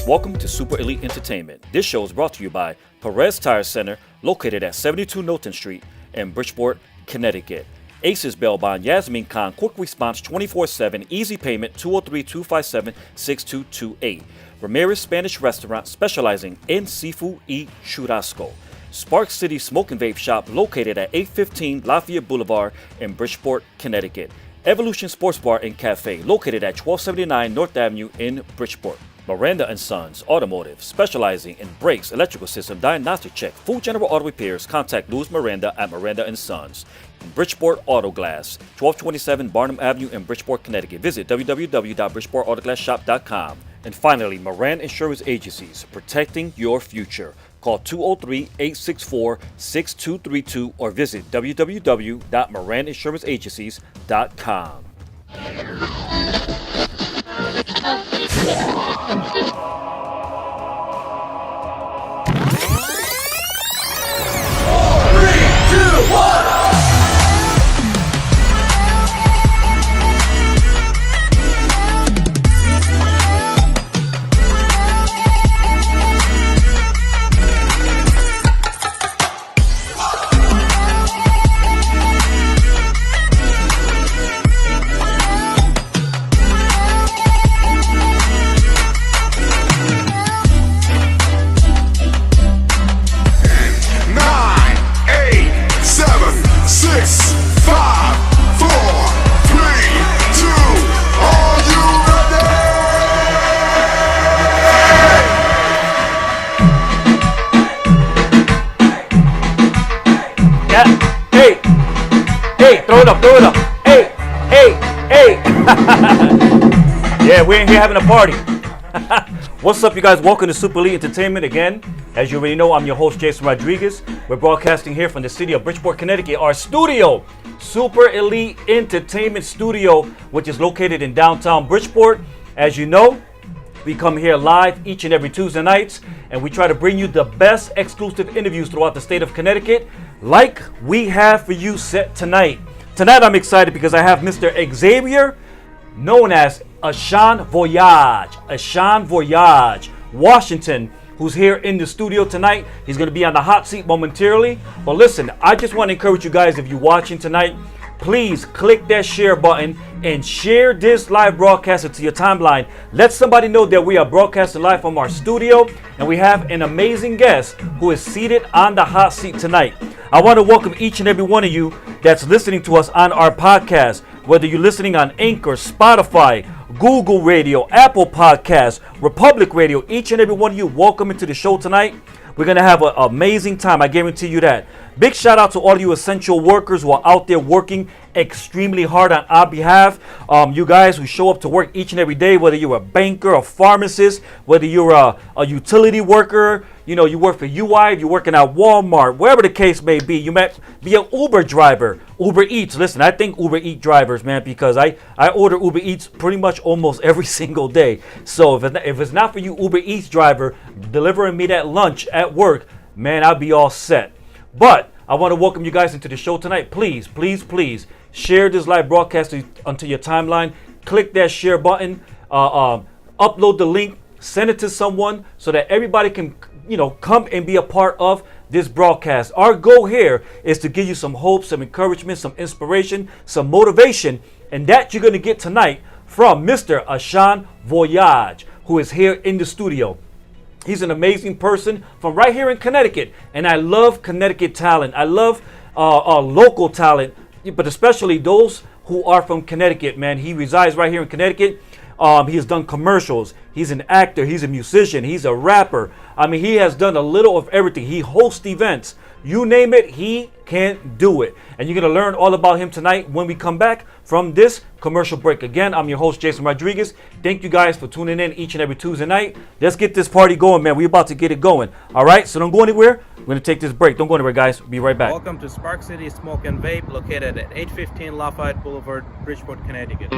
Welcome to Super Elite Entertainment. This show is brought to you by Perez Tire Center, located at 72 Knowlton Street in Bridgeport, Connecticut. Aces Bail Bond, Yasmin Khan, quick response 24/7, easy payment 203-257-6228. Ramirez Spanish Restaurant, specializing in seafood y churrasco. Spark City Smoke and Vape Shop, located at 815 Lafayette Boulevard in Bridgeport, Connecticut. Evolution Sports Bar and Cafe, located at 1279 North Avenue in Bridgeport. Miranda & Sons Automotive, specializing in brakes, electrical system, diagnostic check, full general auto repairs. Contact Louis Miranda at Miranda & Sons. Bridgeport Auto Glass, 1227 Barnum Avenue in Bridgeport, Connecticut. Visit www.bridgeportautoglassshop.com. And finally, Moran Insurance Agencies, protecting your future. Call 203-864-6232 or visit www.moraninsuranceenagencies.com. Throw it up. Hey. Yeah, we're in here having a party. What's up, you guys? Welcome to Super Elite Entertainment again. As you already know, I'm your host, Jason Rodriguez. We're broadcasting here from the city of Bridgeport, Connecticut. Our studio, Super Elite Entertainment Studio, which is located in downtown Bridgeport. As you know, we come here live each and every Tuesday nights, and we try to bring you the best exclusive interviews throughout the state of Connecticut, like we have for you set tonight. Tonight I'm excited because I have Mr. Xavier, known as Ashón Voyage, Washington, who's here in the studio tonight. He's going to be on the hot seat momentarily. But listen, I just want to encourage you guys, if you're watching tonight, please click that share button and share this live broadcast to your timeline. Let somebody know that we are broadcasting live from our studio, and we have an amazing guest who is seated on the hot seat tonight. I want to welcome each and every one of you that's listening to us on our podcast, whether you're listening on Anchor, Spotify, Google Radio, Apple Podcasts, Republic Radio. Each and every one of you, welcome into the show tonight. We're going to have an amazing time. I guarantee you that. Big shout out to all you essential workers who are out there working extremely hard on our behalf. You guys who show up to work each and every day, whether you're a banker, a pharmacist, whether you're a utility worker, you know, you work for UI, you're working at Walmart, wherever the case may be. You might be an Uber driver, Uber Eats. Listen, I think Uber Eats drivers, man, because I order Uber Eats pretty much almost every single day. So if it's not for you, Uber Eats driver, delivering me that lunch at work, man, I'll be all set. But I want to welcome you guys into the show tonight. Please share this live broadcast onto your timeline. Click that share button. Upload the link. Send it to someone so that everybody can, come and be a part of this broadcast. Our goal here is to give you some hope, some encouragement, some inspiration, some motivation, and that you're going to get tonight from Mr. Ashón Voyage, who is here in the studio. He's an amazing person from right here in Connecticut, and I love Connecticut talent. I love local talent, but especially those who are from Connecticut, man. He resides right here in Connecticut. He has done commercials. He's an actor. He's a musician. He's a rapper. I mean, he has done a little of everything. He hosts events. You name it, he can do it. And you're going to learn all about him tonight when we come back from this commercial break. Again, I'm your host, Jason Rodriguez. Thank you guys for tuning in each and every Tuesday night. Let's get this party going, man. We're about to get it going. All right, so don't go anywhere. We're going to take this break. Don't go anywhere, guys. Be right back. Welcome to Spark City Smoke and Vape, located at 815 Lafayette Boulevard, Bridgeport, Connecticut.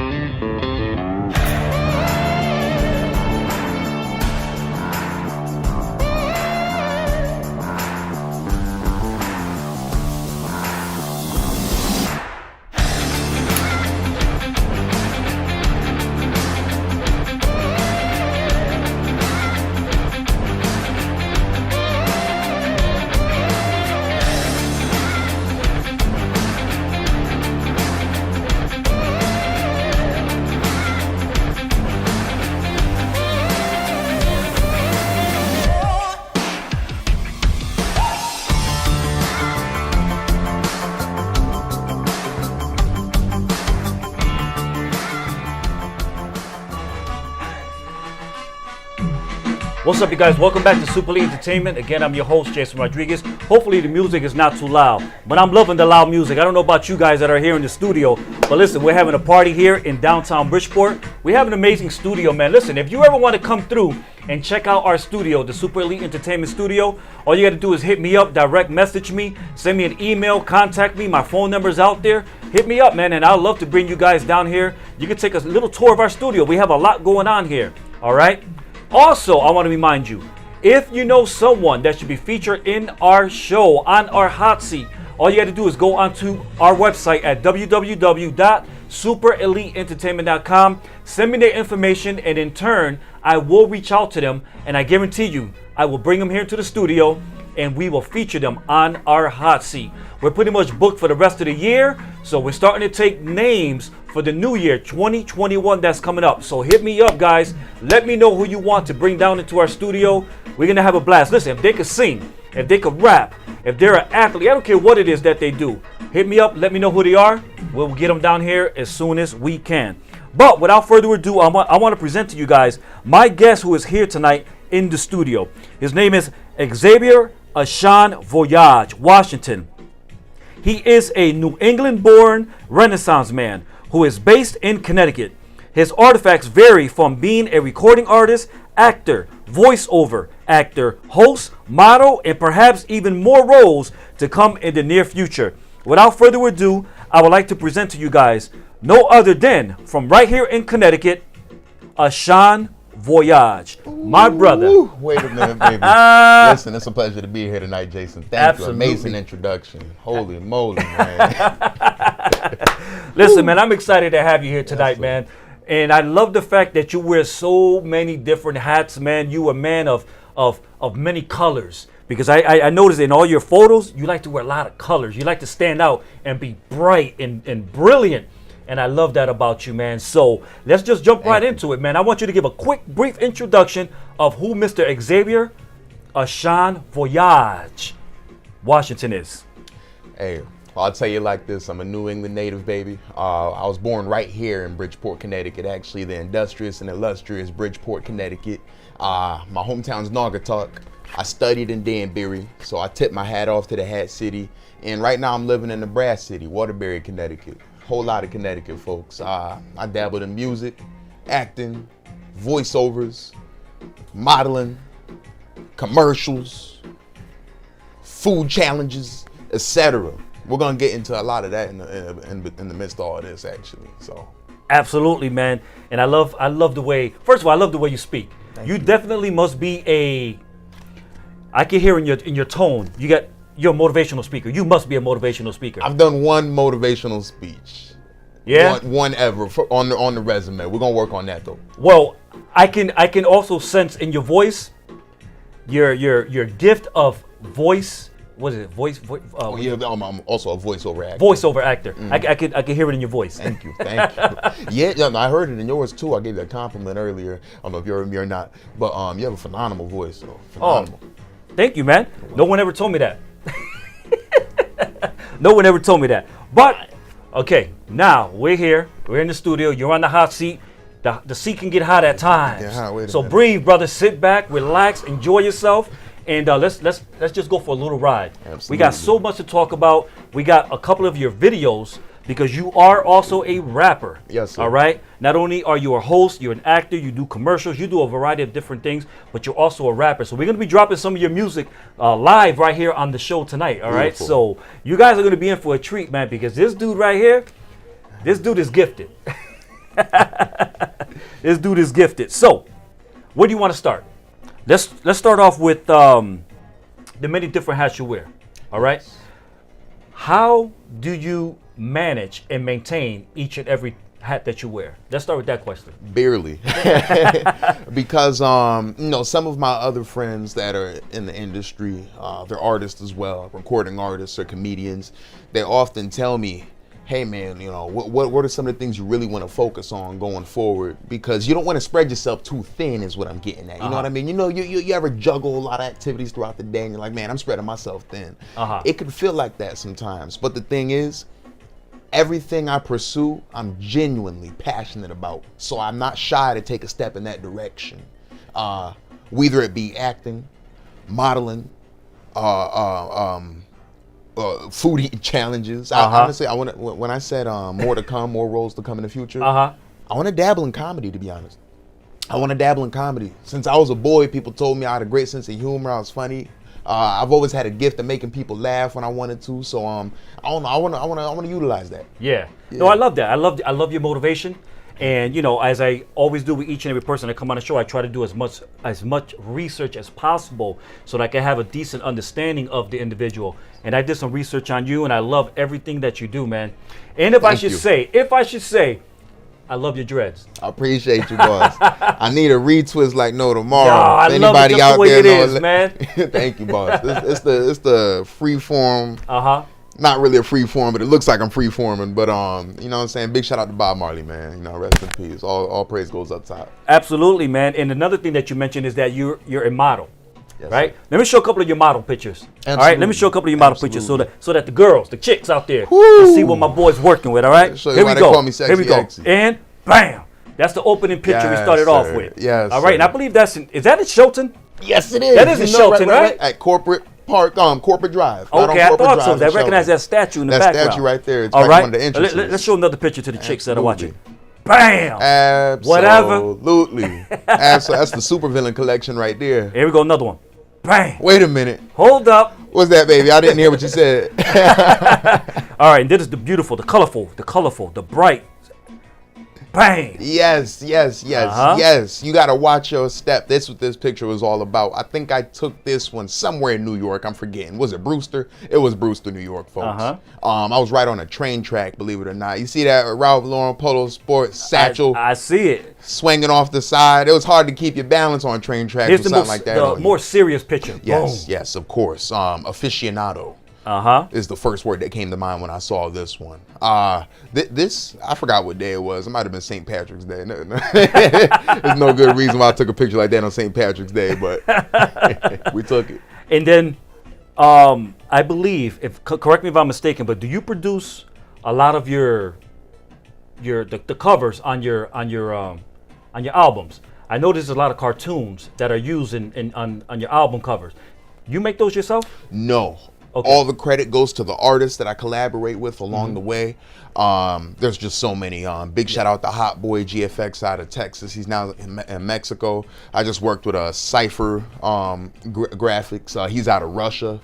What's up, you guys? Welcome back to Super Elite Entertainment. Again, I'm your host, Jason Rodriguez. Hopefully the music is not too loud, but I'm loving the loud music. I don't know about you guys that are here in the studio, but listen, we're having a party here in downtown Bridgeport. We have an amazing studio, man. Listen, if you ever want to come through and check out our studio, the Super Elite Entertainment Studio, all you got to do is hit me up, direct message me, send me an email, contact me. My phone number's out there. Hit me up, man, and I'd love to bring you guys down here. You can take a little tour of our studio. We have a lot going on here, all right? Also, I want to remind you, if you know someone that should be featured in our show, on our hot seat, all you got to do is go onto our website at www.supereliteentertainment.com. Send me their information, and in turn, I will reach out to them, and I guarantee you, I will bring them here to the studio, and we will feature them on our hot seat. We're pretty much booked for the rest of the year, so we're starting to take names for the new year, 2021, that's coming up. So hit me up, guys. Let me know who you want to bring down into our studio. We're going to have a blast. Listen, if they could sing, if they could rap, if they're an athlete, I don't care what it is that they do. Hit me up. Let me know who they are. We'll get them down here as soon as we can. But without further ado, I want to present to you guys my guest who is here tonight in the studio. His name is Xavier Ashón, Voyage, Washington. He is a New England-born Renaissance man who is based in Connecticut. His artifacts vary from being a recording artist, actor, voiceover actor, host, model, and perhaps even more roles to come in the near future. Without further ado, I would like to present to you guys no other than, from right here in Connecticut, Ashón Voyage. My brother. Wait a minute, baby. Listen, it's a pleasure to be here tonight, Jason. Thank Absolutely. you. Amazing introduction. Holy moly, man. Listen, man, I'm excited to have you here tonight, Yes, man. And I love the fact that you wear so many different hats, man. You a man of many colors. Because I noticed in all your photos, you like to wear a lot of colors. You like to stand out and be bright and brilliant. And I love that about you, man. So let's just jump right into it, man. I want you to give a quick, brief introduction of who Mr. Xavier Ashón Voyage, Washington is. Hey, I'll tell you like this. I'm a New England native, baby. I was born right here in Bridgeport, Connecticut, actually, the industrious and illustrious Bridgeport, Connecticut. My hometown's Naugatuck. I studied in Danbury, so I tip my hat off to the Hat City. And right now I'm living in the Brass City, Waterbury, Connecticut. Whole lot of Connecticut folks. I dabbled in music, acting, voiceovers, modeling, commercials, food challenges, etc. We're gonna get into a lot of that in the midst of all of this, actually. So Absolutely, man. And I love the way. First of all, I love the way you speak. You definitely must be a. I can hear in your tone. You're a motivational speaker. You must be a motivational speaker. I've done one motivational speech. Yeah. One ever on the resume. We're gonna work on that though. Well, I can also sense in your voice, your gift of voice. What is it? I'm also a voiceover actor. Voiceover actor. I can hear it in your voice. Thank you. Yeah, no, I heard it in yours too. I gave you a compliment earlier. I don't know if you heard me or not, but you have a phenomenal voice. So phenomenal. Thank you, man. No one ever told me that. No one ever told me that. But okay, now we're here. We're in the studio. You're on the hot seat. The seat can get hot at times. So breathe, brother. Sit back, relax, enjoy yourself, and let's just go for a little ride. Absolutely. We got so much to talk about. We got a couple of your videos because you are also a rapper. Yes, sir. All right. Not only are you a host, you're an actor. You do commercials. You do a variety of different things, but you're also a rapper. So we're gonna be dropping some of your music live right here on the show tonight. All right. So you guys are gonna be in for a treat, man, because this dude right here, this dude is gifted. This dude is gifted. So, where do you want to start? Let's start off with the many different hats you wear. All right. How do you manage and maintain each and every hat that you wear? Let's start with that question. Barely. Because some of my other friends that are in the industry, they're artists as well, recording artists or comedians. They often tell me, hey man, what are some of the things you really want to focus on going forward? Because you don't want to spread yourself too thin is what I'm getting at. You know what I mean? You ever juggle a lot of activities throughout the day and you're like, man, I'm spreading myself thin. It can feel like that sometimes. But the thing is, everything I pursue, I'm genuinely passionate about. So I'm not shy to take a step in that direction. whether it be acting, modeling, food eating challenges. Honestly, when I said more to come, more roles to come in the future, I want to dabble in comedy, to be honest. I want to dabble in comedy. Since I was a boy, people told me I had a great sense of humor. I was funny. I've always had a gift of making people laugh when I wanted to. So I don't know. I want to utilize that. Yeah. No, I love that. I love your motivation. And as I always do with each and every person that come on the show, I try to do as much research as possible so that I can have a decent understanding of the individual. And I did some research on you, and I love everything that you do, man. And if I should say, I love your dreads. I appreciate you, boss. I need a retwist like no tomorrow. Yo, I love it just the way it is, man. Thank you, boss. It's the free form. Not really a free form, but it looks like I'm free forming. But you know what I'm saying? Big shout out to Bob Marley, man. Rest in peace. All praise goes up top. Absolutely, man. And another thing that you mentioned is that you're a model. Yes, right? sir. Let me show a couple of your model pictures. Absolutely. All right, let me show a couple of your model pictures so that the girls, the chicks out there, Woo! can see what my boy's working with. All right, Show you why they call me Sexy Here we go. Exy. And bam, that's the opening picture we started off with. Yes. All right, and I believe is that in Shelton? Yes, it is. That is in Shelton, right? At Corporate Park, Corporate Drive. Okay, I thought so. I recognize that statue in the background. That statue right there. It's all like one of the right, entrances. let's show another picture to the chicks that are watching. Bam! Absolutely. That's the supervillain collection right there. Here we go, another one. Bang! Wait a minute. Hold up. What's that, baby? I didn't hear what you said. All right, and this is the beautiful, the colorful, the bright. Bang! Yes. You got to watch your step. That's what this picture was all about. I think I took this one somewhere in New York. I'm forgetting. Was it Brewster? It was Brewster, New York, folks. I was right on a train track, believe it or not. You see that Ralph Lauren Polo Sports satchel? I see it. Swinging off the side. It was hard to keep your balance on train tracks with something like that. The more serious picture. Yes, of course. Aficionado. Is the first word that came to mind when I saw this one. This, I forgot what day it was. It might have been St. Patrick's Day. There's no good reason why I took a picture like that on St. Patrick's Day, but we took it. And then, I believe, correct me if I'm mistaken, but do you produce a lot of the covers on your albums? I know there's a lot of cartoons that are used on your album covers. You make those yourself? No. Okay. All the credit goes to the artists that I collaborate with along the way. There's just so many. Big shout out to Hot Boy GFX out of Texas. He's now in Mexico. I just worked with a Cypher Graphics. He's out of Russia.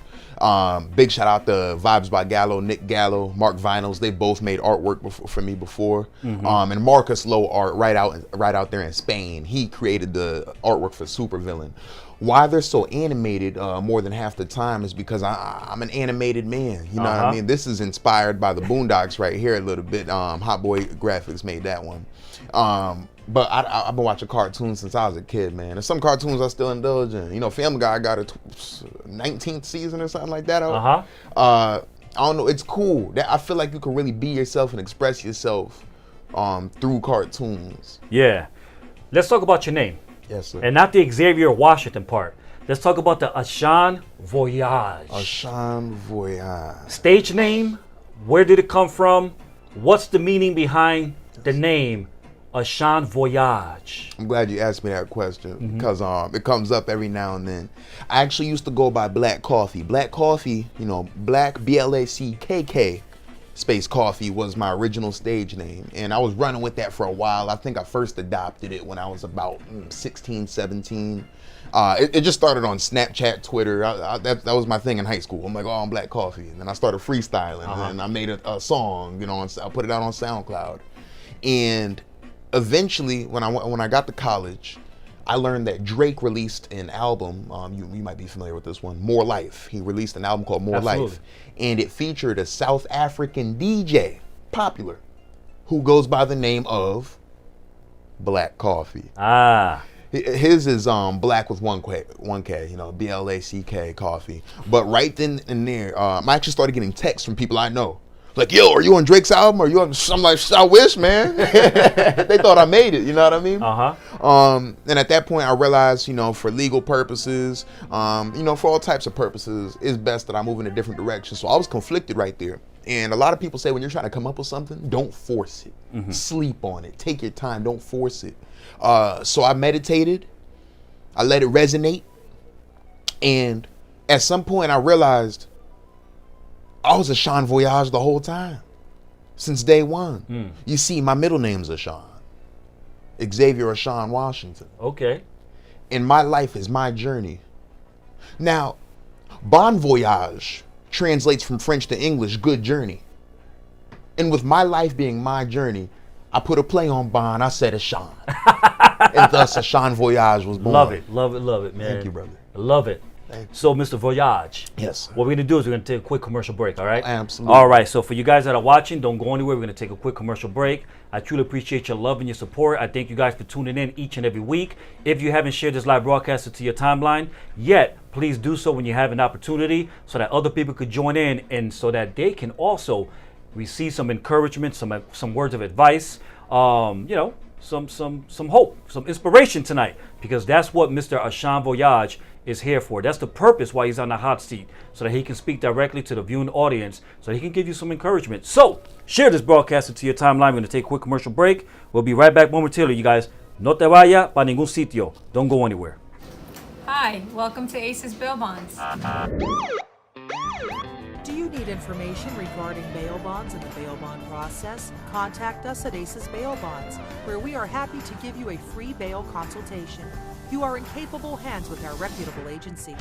Big shout out to Vibes by Gallo, Nick Gallo, Mark Vinyls. They both made artwork for me before. And Marcus Low Art right out there in Spain. He created the artwork for Supervillain. Why they're so animated more than half the time is because I'm an animated man. You know what I mean? This is inspired by the Boondocks right here a little bit. Hot Boy Graphics made that one. But I've been watching cartoons since I was a kid, man. There's some cartoons I still indulge in. Family Guy got a 19th season or something like that. I don't know. It's cool. I feel like you can really be yourself and express yourself through cartoons. Yeah. Let's talk about your name. Yes, sir. And not the Xavier Washington part. Let's talk about the Ashón Voyage. Ashón Voyage. Stage name, where did it come from? What's the meaning behind the name Ashón Voyage? I'm glad you asked me that question because it comes up every now and then. I actually used to go by Black Coffee. Black Coffee, Black BLACKK Space Coffee was my original stage name, and I was running with that for a while. I think I first adopted it when I was about 16, 17. It just started on Snapchat, Twitter. That was my thing in high school. I'm like, I'm Black Coffee. And then I started freestyling, and I made a song, I put it out on SoundCloud. And eventually, when I got to college, I learned that Drake released an album. You might be familiar with this one, More Life. He released an album called More Life. And it featured a South African DJ, popular, who goes by the name of Black Coffee. His is Black with one K, BLACK Coffee. But right then and there, I actually started getting texts from people I know. Like, yo, are you on Drake's album? Are you on? I'm like, I wish, man. They thought I made it, you know what I mean? And at that point, I realized, for legal purposes, for all types of purposes, it's best that I move in a different direction. So I was conflicted right there. And a lot of people say when you're trying to come up with something, don't force it. Sleep on it. Take your time. Don't force it. So I meditated. I let it resonate. And at some point I realized I was Ashón Voyage the whole time. Since day one. You see, my middle name's Ashón. Xavier Ashón Washington. Okay. And my life is my journey. Now, Bon Voyage translates from French to English, good journey. And with my life being my journey, I put a play on Bon, I said Ashón. And thus Ashón Voyage was born. Love it, man. Thank you, brother. Love it. So, Mr. Voyage. Yes. What we're going to do is we're going to take a quick commercial break, all right? Absolutely. All right, so for you guys that are watching, don't go anywhere. We're going to take a quick commercial break. I truly appreciate your love and your support. I thank you guys for tuning in each and every week. If you haven't shared this live broadcast to your timeline yet, please do so when you have an opportunity so that other people could join in and so that they can also receive some encouragement, some words of advice, some hope, some inspiration tonight, because that's what Mr. Ashón Voyage is here for. That's the purpose why he's on the hot seat, so that he can speak directly to the viewing audience, so he can give you some encouragement. So share this broadcast to your timeline. We're going to take a quick commercial break. We'll be right back momentarily, you guys. No te vaya pa ningún sitio. Don't go anywhere. Hi, welcome to Aces Bail Bonds. Do you need information regarding bail bonds and the bail bond process? Contact us at Aces Bail Bonds, where we are happy to give you a free bail consultation. You are in capable hands with our reputable agency.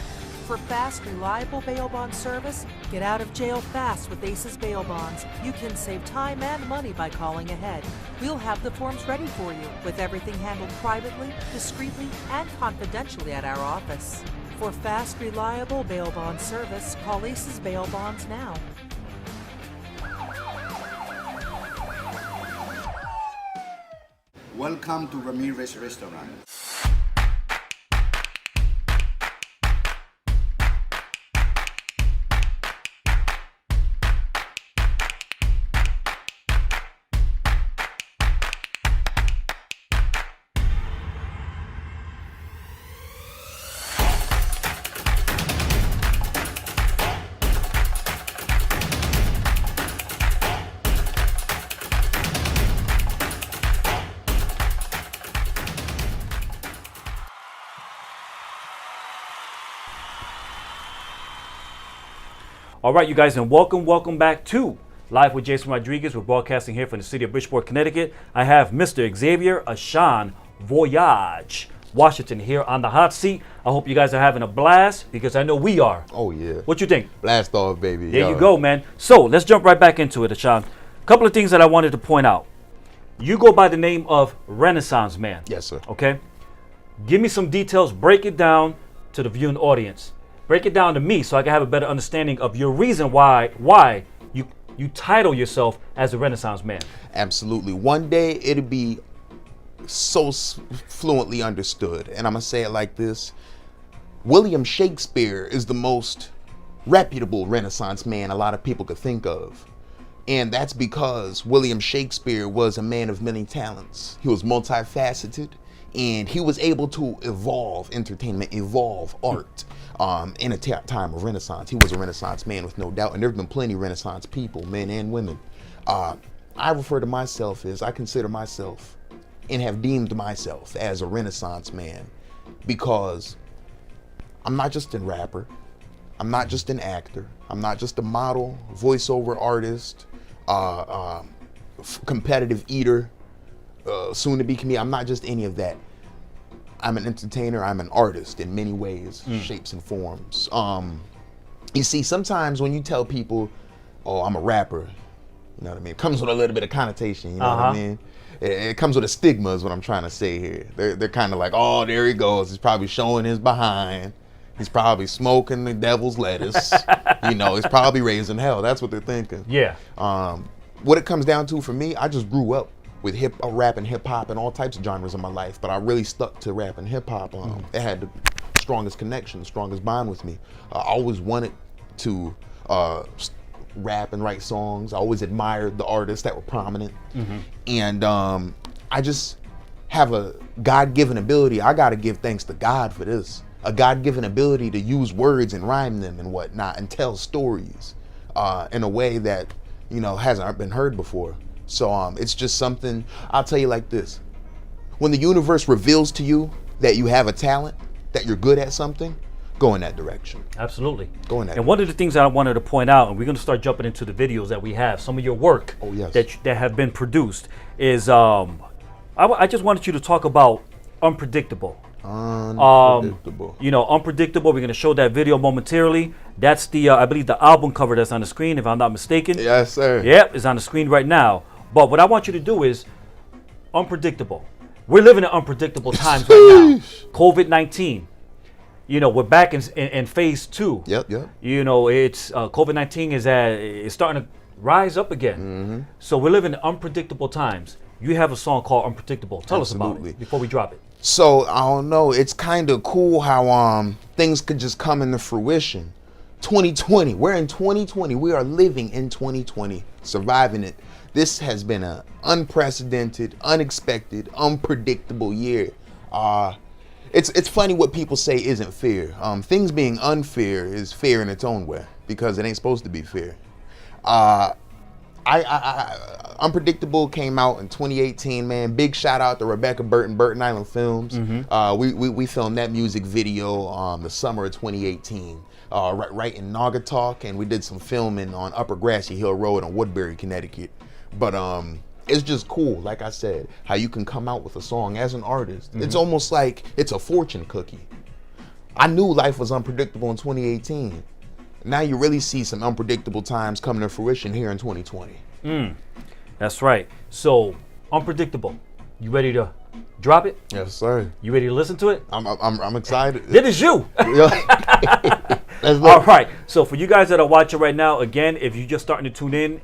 For fast, reliable bail bond service, get out of jail fast with Aces Bail Bonds. You can save time and money by calling ahead. We'll have the forms ready for you, with everything handled privately, discreetly, and confidentially at our office. For fast, reliable bail bond service, call Aces Bail Bonds now. Welcome to Ramirez Restaurant. All right, you guys, and welcome back to Live with Jason Rodriguez. We're broadcasting here from the city of Bridgeport, Connecticut. I have Mr. Xavier Ashón Voyage Washington here on the hot seat. I hope you guys are having a blast, because I know we are. Oh, yeah. What you think? Blast off, baby. There you go, man. So let's jump right back into it, Ashón. A couple of things that I wanted to point out. You go by the name of Renaissance Man. Yes, sir. Okay? Give me some details. Break it down to the viewing audience. Break it down to me so I can have a better understanding of your reason why you title yourself as a Renaissance Man. Absolutely. One day it'll be so fluently understood, and I'm gonna say it like this: William Shakespeare is the most reputable Renaissance man a lot of people could think of, and that's because William Shakespeare was a man of many talents. He was multifaceted, and he was able to evolve entertainment, evolve art. In a time of Renaissance. He was a Renaissance man with no doubt, and there have been plenty of Renaissance people, men and women. I refer to myself as, I consider myself and have deemed myself as a Renaissance man, because I'm not just a rapper, I'm not just an actor, I'm not just a model, voiceover artist, competitive eater, soon to be comedian. I'm not just any of that. I'm an entertainer, I'm an artist in many ways, shapes and forms. You see, sometimes when you tell people, oh, I'm a rapper, you know what I mean? It comes with a little bit of connotation, you know what I mean? It comes with a stigma is what I'm trying to say here. They're kind of like, oh, there he goes. He's probably showing his behind. He's probably smoking the devil's lettuce. You know, he's probably raising hell. That's what they're thinking. Yeah. What it comes down to for me, I just grew up with rap and hip hop and all types of genres in my life, but I really stuck to rap and hip hop. It had the strongest connection, the strongest bond with me. I always wanted to rap and write songs. I always admired the artists that were prominent. And I just have a God-given ability. I gotta give thanks to God for this. A God-given ability to use words and rhyme them and whatnot and tell stories in a way that, you know, hasn't been heard before. So it's just something, I'll tell you like this. When the universe reveals to you that you have a talent, that you're good at something, go in that direction. Absolutely. Go in that And one of the things that I wanted to point out, and we're going to start jumping into the videos that we have, some of your work that have been produced, is I just wanted you to talk about Unpredictable. Unpredictable. Unpredictable. We're going to show that video momentarily. That's the, I believe, the album cover that's on the screen, if I'm not mistaken. Yes, sir. Yep, it's on the screen right now. But what I want you to do is Unpredictable. We're living in unpredictable times right now. COVID-19. We're back in phase 2. Yep. It's COVID-19 is starting to rise up again. Mm-hmm. So we're living in unpredictable times. You have a song called Unpredictable. Tell us about it before we drop it. So I don't know. It's kind of cool how things could just come into fruition. 2020. We're in 2020. We are living in 2020, surviving it. This has been an unprecedented, unexpected, unpredictable year. It's funny what people say isn't fair. Things being unfair is fair in its own way because it ain't supposed to be fair. Unpredictable came out in 2018, man. Big shout out to Rebecca Burton Island Films. Mm-hmm. We filmed that music video the summer of 2018, right in Naugatuck, and we did some filming on Upper Grassy Hill Road in Woodbury, Connecticut. But it's just cool, like I said, how you can come out with a song as an artist. Mm-hmm. It's almost like it's a fortune cookie. I knew life was unpredictable in 2018. Now you really see some unpredictable times coming to fruition here in 2020. That's right. So, Unpredictable. You ready to drop it? Yes, sir. You ready to listen to it? I'm excited. This is you. All right. So for you guys that are watching right now, again, if you're just starting to tune in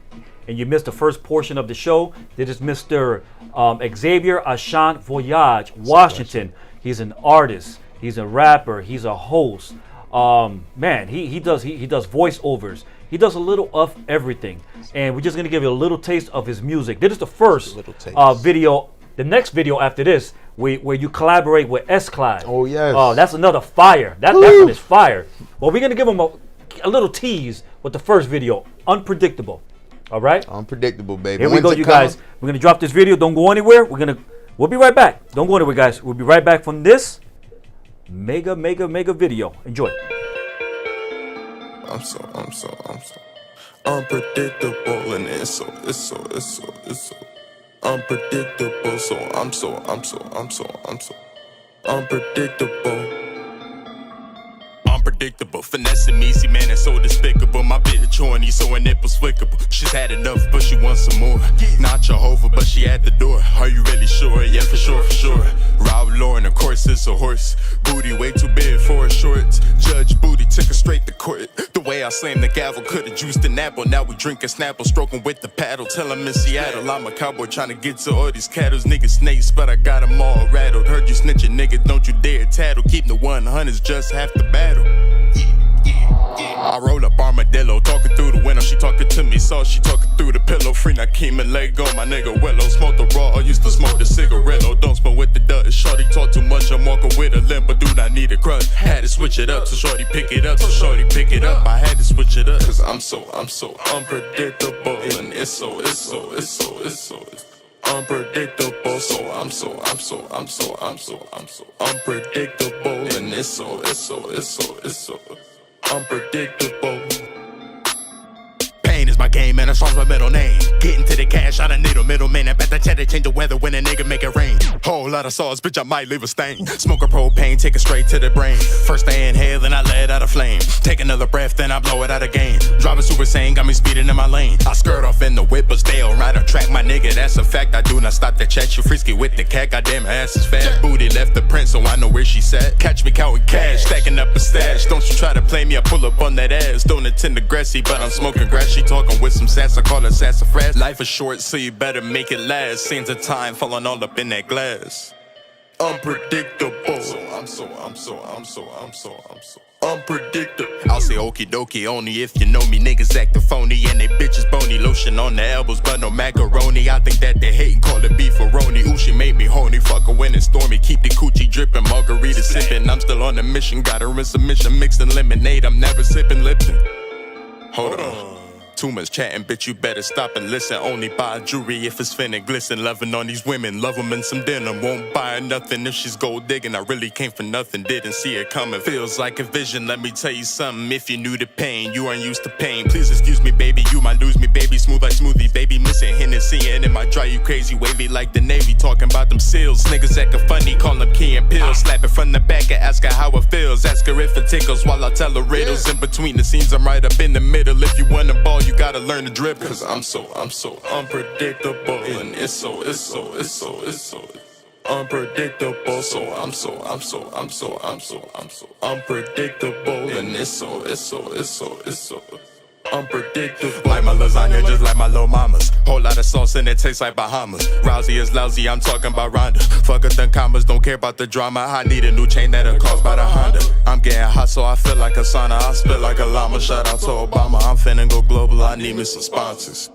and you missed the first portion of the show, this is Mr. Xavier Ashón Voyage, Washington. He's an artist. He's a rapper. He's a host. Man, he does voiceovers. He does a little of everything. And we're just gonna give you a little taste of his music. This is the first video. The next video after this, where you collaborate with S-Clyde. Oh yes. Oh, that's another fire. That one is fire. Well, we're gonna give him a little tease with the first video, Unpredictable. All right. Unpredictable, baby. Here we go, you guys. We're gonna drop this video. Don't go anywhere. We'll be right back. Don't go anywhere, guys. We'll be right back from this mega video. Enjoy. I'm so unpredictable, and it's so unpredictable. So I'm so unpredictable. Unpredictable, finessing me, see man, it's so despicable. My bitch horny, so her nipples flickable. She's had enough, but she wants some more. Not Jehovah, but she at the door. Are you really sure? Yeah, for sure. Rob Lauren, of course, it's a horse. Booty way too big for her shorts. Judge Booty took her straight to court. The way I slammed the gavel, could've juiced an apple. Now we drinking Snapple, stroking with the paddle. Tell him in Seattle, I'm a cowboy trying to get to all these cattles. Niggas snakes, but I got them all rattled. Heard you snitching, nigga, don't you dare tattle. Keep the 100s, just half the battle. I roll up armadillo, talking through the window. She talking to me, so she talking through the pillow. Free Nakeem and Lego, my nigga Willow. Smoke the raw, used to smoke the cigaretto. Don't smoke with the dust. Shorty talk too much, I'm walking with a limp, but do not need a crush. Had to switch it up, so shorty pick it up. I had to switch it up, cause I'm so unpredictable. And it's so unpredictable. So I'm so unpredictable. And it's so unpredictable. Pain is my game, and a song's my middle name. Getting to the cash, I don't need a middleman. I bet the cheddar change the weather when a nigga make it rain. Whole lot of sauce, bitch, I might leave a stain. Smoke a propane, take it straight to the brain. First I inhale, then I let out a flame. Take another breath, then I blow it out again. Driving super sane, got me speeding in my lane. I skirt off in the whip, but stay on right on track, my nigga, that's a fact. I do not stop the chat, you frisky with the cat. Goddamn, her ass is fat. Booty left the print, so I know where she sat. Catch me counting cash, stacking up a stash. Don't you try to play me, I pull up on that ass. Don't intend to grassy, but I'm smoking grass. She talking with some sass, I call her sassafras. Life is short, so you better make it last. Scenes of time falling all up in that glass. Unpredictable. So I'm so unpredictable. I'll say okie dokie only if you know me. Niggas acting phony and they bitches bony. Lotion on the elbows, but no macaroni. I think that they hatin', call it beefaroni. Ooh, she made me horny, fuck her when it's stormy. Keep the coochie drippin', margarita sippin'. I'm still on a mission, got her in submission. Mixed in lemonade, I'm never sippin' Lipton. Hold on. Too much chatting, bitch, you better stop and listen. Only buy jewelry if it's finna glisten. Loving on these women, love them in some denim. Won't buy nothing if she's gold digging. I really came for nothing, didn't see it coming. Feels like a vision, let me tell you something. If you knew the pain, you aren't used to pain. Please excuse me, baby, you might lose me, baby. Smooth like smoothie, baby, missing Hennessy. And it might drive you crazy, wavy like the Navy. Talking about them seals, niggas acting funny, call them key and pills. Slap it from the back and ask her how it feels. Ask her if it tickles while I tell her riddles. In between the scenes, I'm right up in the middle. If you want the ball, you gotta learn to dribble. Cause I'm so unpredictable. And it's so unpredictable. So I'm so unpredictable. And it's so unpredictable. Like my lasagna, just like my little mamas. Whole lot of sauce and it tastes like Bahamas. Rousey is lousy, I'm talking about Ronda. Fuck it, them commas, don't care about the drama. I need a new chain that'll cost by the Honda. I'm getting hot, so I feel like a sauna. I spit like a llama. Shout out to Obama. I'm finna go global. I need me some sponsors.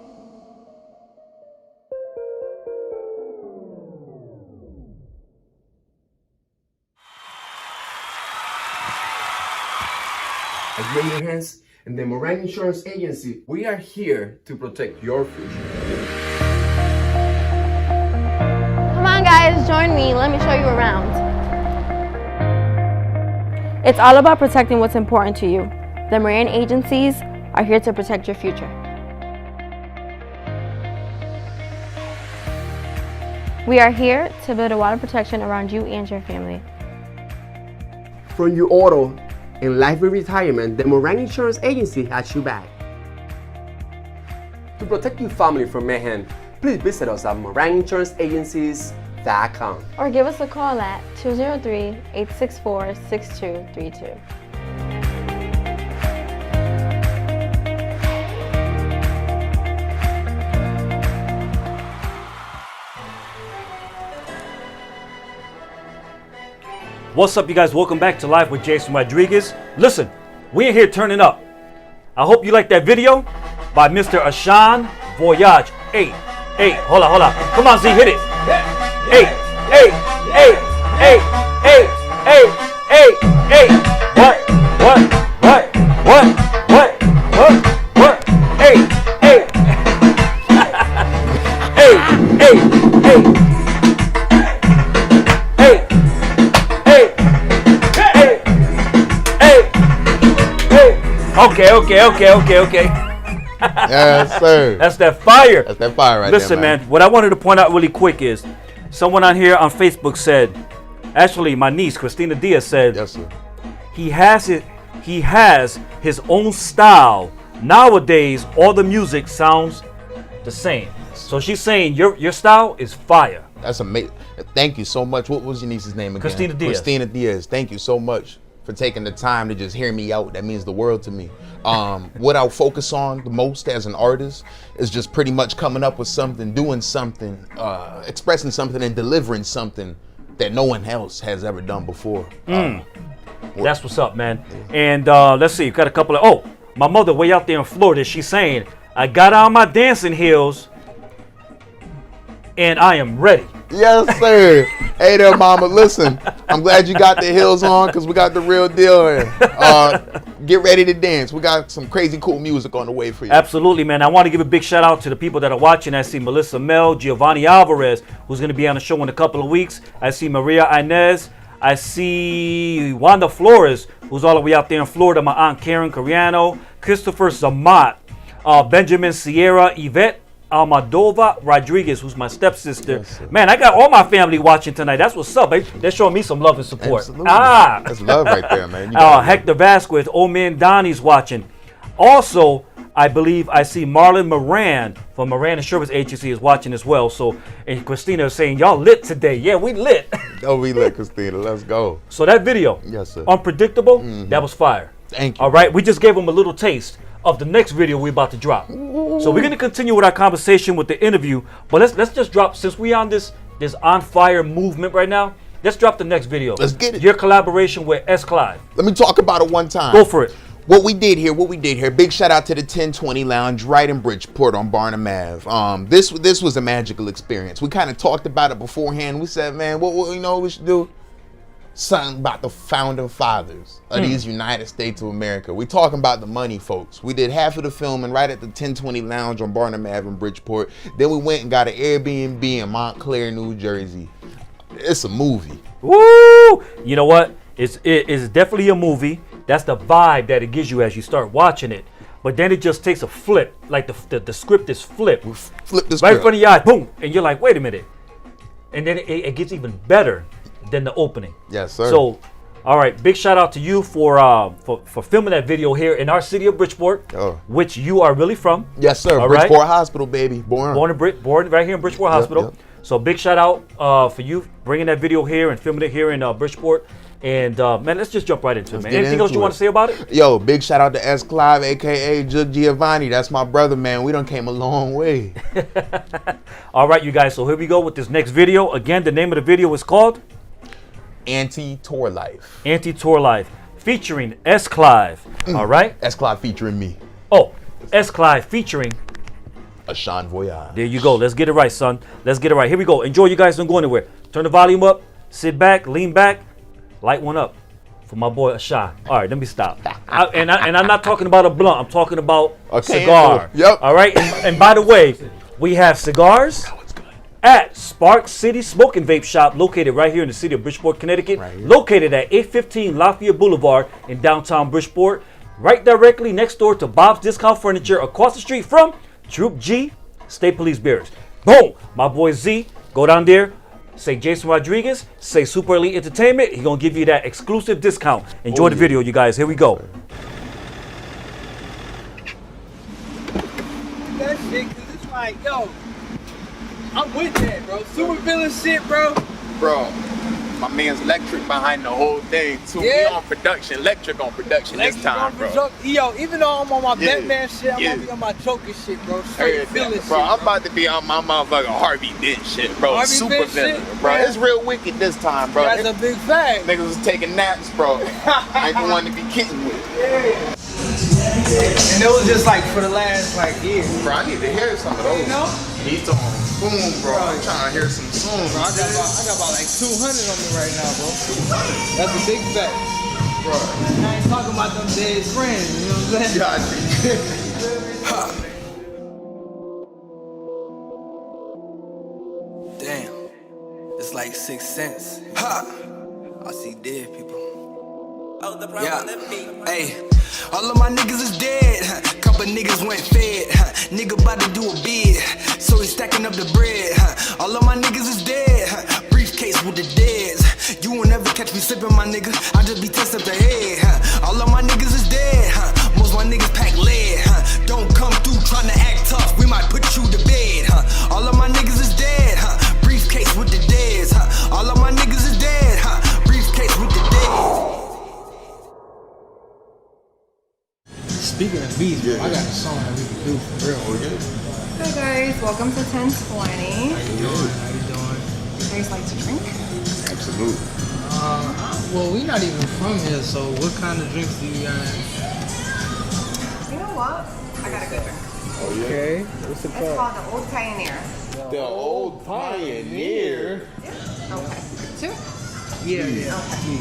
Raise your hands. In the Moran Insurance Agency, we are here to protect your future. Come on guys, join me. Let me show you around. It's all about protecting what's important to you. The Moran agencies are here to protect your future. We are here to build a wall of protection around you and your family. From your auto and life and retirement, the Moran Insurance Agency has you back. To protect your family from mayhem, please visit us at moraninsuranceagencies.com or give us a call at 203-864-6232. What's up, you guys? Welcome back to Live with Jason Rodriguez. Listen, we in here turning up. I hope you like that video by Mr. Ashón Voyage. Hey, hold on. Come on, Z, hit it. Hey. What? Hey. Okay. Yes, sir. That's that fire. That's that fire right Listen, there, man, what I wanted to point out really quick is someone on here on Facebook said, actually my niece, Christina Diaz, said, yes, sir. He has his own style. Nowadays, all the music sounds the same. So she's saying your style is fire. That's amazing. Thank you so much. What was your niece's name again? Christina Diaz. Christina Diaz. Thank you so much for taking the time to just hear me out. That means the world to me. What I'll focus on the most as an artist is just pretty much coming up with something, doing something, expressing something and delivering something that no one else has ever done before. That's what's up, man. And let's see, got a couple of, my mother way out there in Florida, she's saying, I got on my dancing heels and I am ready. Yes, sir. Hey there, mama. Listen, I'm glad you got the heels on because we got the real deal here. Get ready to dance. We got some crazy cool music on the way for you. Absolutely, man. I want to give a big shout out to the people that are watching. I see Melissa Mel, Giovanni Alvarez, who's going to be on the show in a couple of weeks. I see Maria Inez. I see Wanda Flores, who's all the way out there in Florida. My aunt Karen Cariano, Christopher Zamat, Benjamin Sierra, Yvette Almadova Rodriguez, who's my stepsister. Yes, man, I got all my family watching tonight. That's what's up, baby. They're showing me some love and support. Absolutely. That's love right there, man. Hector Vasquez, old man Donnie's watching. Also, I believe I see Marlon Moran from Moran Insurance Agency is watching as well. So, and Christina is saying, y'all lit today. Yeah, we lit. Oh, we lit, Christina. Let's go. So that video, yes, sir. Unpredictable, that was fire. Thank you. All right, we just gave them a little taste of the next video we're about to drop. So we're gonna continue with our conversation with the interview, but let's just drop, since we on this on fire movement right now, let's drop the next video. Let's get it. Your collaboration with S. Clive. Let me talk about it one time. Go for it. What we did here, big shout out to the 1020 Lounge right in Bridgeport on Barnum Ave. This was a magical experience. We kind of talked about it beforehand. We said, man, what we should do? something about the founding fathers of these United States of America. We talking about the money, folks. We did half of the filming right at the 1020 Lounge on Barnum Ave in Bridgeport. Then we went and got an Airbnb in Montclair, New Jersey. It's a movie. Woo! You know what? It's definitely a movie. That's the vibe that it gives you as you start watching it. But then it just takes a flip. Like the script is flipped. Flip the script. Right in front of your eyes. Boom. And you're like, wait a minute. And then it gets even better than the opening. Yes, sir. So, all right. Big shout out to you for filming that video here in our city of Bridgeport, which you are really from. Yes, sir. All Bridgeport right? Hospital, baby. Born right here in Bridgeport Hospital. Yep. So big shout out for you bringing that video here and filming it here in Bridgeport. And man, let's just jump right into it, man. Anything else you want to say about it? Yo, big shout out to S. Clive, aka Jug Giovanni. That's my brother, man. We done came a long way. All right, you guys. So here we go with this next video. Again, the name of the video is called Anti-Tour Life. Anti-Tour Life, featuring S. Clive. All right. S. Clive featuring me. Oh, S. Clive featuring Ashón Voyage. There you go. Let's get it right, son. Let's get it right. Here we go. Enjoy, you guys. Don't go anywhere. Turn the volume up. Sit back. Lean back. Light one up for my boy Ashón. All right, let me stop. And I'm not talking about a blunt. I'm talking about a cigar. Yep. All right. And by the way, we have cigars at Spark City Smoke and Vape Shop, located right here in the city of Bridgeport, Connecticut. Located at 815 Lafayette Boulevard in downtown Bridgeport. Right directly next door to Bob's Discount Furniture, across the street from Troop G State Police Bearers. Boom. My boy Z. Go down there. Say Jason Rodriguez, say Super Elite Entertainment. He's going to give you that exclusive discount. Enjoy the video, you guys. Here we go. That shit, because it's like, yo, I'm with that, bro. Super villain shit, bro. Bro, my man's electric behind the whole thing, too. Yeah. He on production, electric on production this time, bro. Yo, even though I'm on my Yeah. Batman shit, I'm Yeah. gonna be on my Joker shit, bro. Straight villain shit. Bro, I'm about to be on my motherfucking Harvey Dent shit, bro. Harvey Super Dent villain, shit, bro. man. It's real wicked this time, bro. That's a big fact. Niggas was taking naps, bro. I ain't the one to be kidding with. Yeah. And it was just like for the last year. Bro, I need to hear some of those. You know? He's on boom, bro. I'm trying to hear some songs. Bro, I got about like 200 on me right now, bro. That's a big fact. Bro. I ain't talking about them dead friends, you know what I'm saying? Damn, it's like 6 cents. Ha! I see dead people. Yeah, hey, all of my niggas is dead. Couple niggas went fed. Nigga about to do a bid, so he stacking up the bread. All of my niggas is dead. Briefcase with the deads. You won't ever catch me slipping, my nigga. I just be testing up the head. All of my niggas is dead. Most my niggas pack lead. Don't come through trying to act tough. We might put you to bed. All of my niggas is dead. Briefcase with the deads. All of my niggas is dead. Briefcase with the deads. Speaking of beats, bro, I got a song that we can do for real. Hi guys, welcome to 1020. How you doing? You guys like to drink? Absolutely. Well, we not even from here, so what kind of drinks do you got? You know what? I got a good drink. Oh, yeah? Okay, what's it It's called the Old Pioneer. The Old Pioneer. Okay. Two? Yeah. Okay.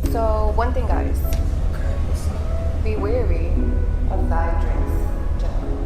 So, one thing, guys. Be wary of diet drinks generally.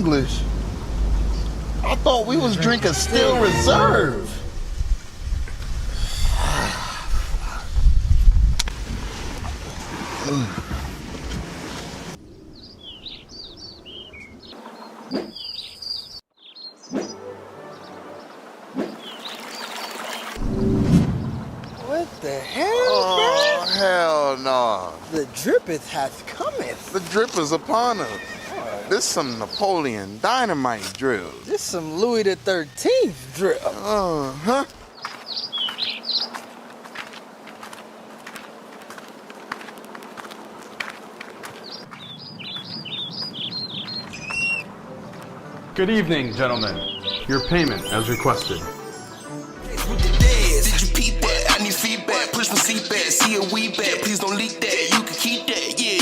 English? I thought we was drinking Still Reserve. What the hell, Oh, hell no. The drippeth hath cometh. The drip is upon us. This some Napoleon Dynamite drill. This some Louis the 13th drip. Huh? Good evening, gentlemen. Your payment as requested. Did you peep that? I need feedback. Push my seat back. See a wee back. Please don't leak that. You can keep that. Yeah.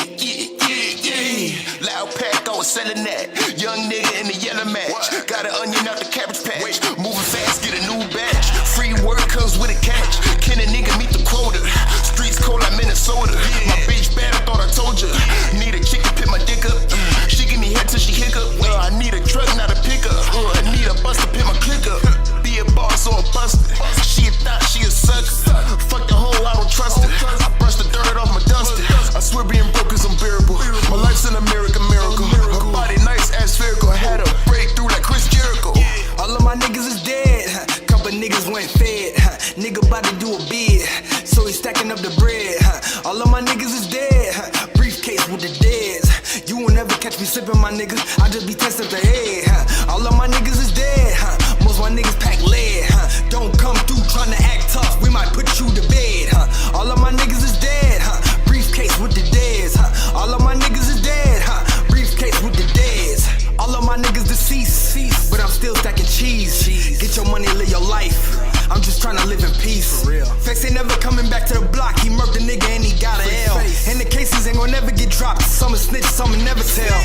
Loud pack, I was selling that. Young nigga in the yellow match. Got an onion out the cabbage patch. Moving fast, get a new batch. Free word comes with a catch. Can a nigga meet the quota? Streets cold like Minnesota. My bitch bad, I thought I told you. Need a chick to pick my dick up. She give me head till she hiccup. I need a truck, not a pickup. I need a bus to pick my click up. Be a boss or a buster. She a thought she a sucker. Fuck the hoe, I don't trust her. I brush the dirt off my duster. I swear being broke is unbearable. My life's an American miracle. Her body nice as spherical. Had a breakthrough like Chris Jericho. All of my niggas is dead. Couple niggas went fed. Nigga about to do a bid, so he stacking up the bread. All of my niggas is dead. Briefcase with the deads. You won't ever catch me slipping, my niggas. I just be testing the head. All of my niggas is dead. Most my niggas pack lead. Don't come through trying to act tough. We might put you to bed. All of my niggas is dead. Briefcase with the deads. All of my niggas is dead. Briefcase with the deads. All of my niggas deceased, but I'm still stacking cheese. Get your money, live your life. I'm just trying to live in peace. For real. Facts ain't never coming back to the block. He murked the nigga and he got an L. And the cases ain't gonna never get dropped. Some is snitch, some will never tell.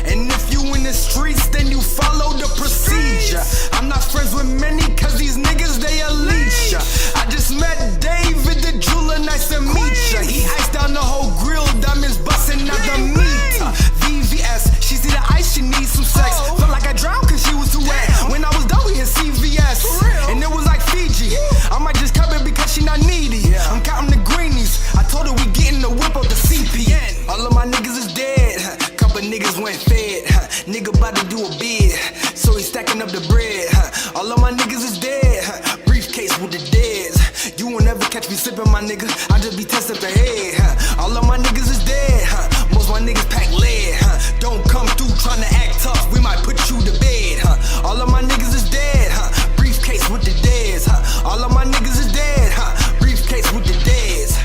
And if you in the streets, then you follow the procedure. I'm not friends with many, cause these niggas, they a leech. I just met David the jeweler, nice to meet ya. He iced down the whole grill, diamonds busting out the meat. VVS, she see the ice, she needs some sex. Felt like I drowned cause she was too wet. When I was done, we hit CVS. And it was like Fiji. I might just cover it because she not needy. I'm counting the greenies. I told her we getting the whip out the CPN. All of my niggas is dead. Couple niggas went fed. Nigga about to do a bid, so he stacking up the bread. All of my niggas is dead. Briefcase with the deads. You won't ever catch me sipping, my nigga. I just be testing the head. All of my niggas is dead. Most my niggas pack lead. Don't come through trying to act tough. We might put you to bed. All of my niggas is dead. Briefcase with the deads. All of my niggas is dead. Briefcase with the deads.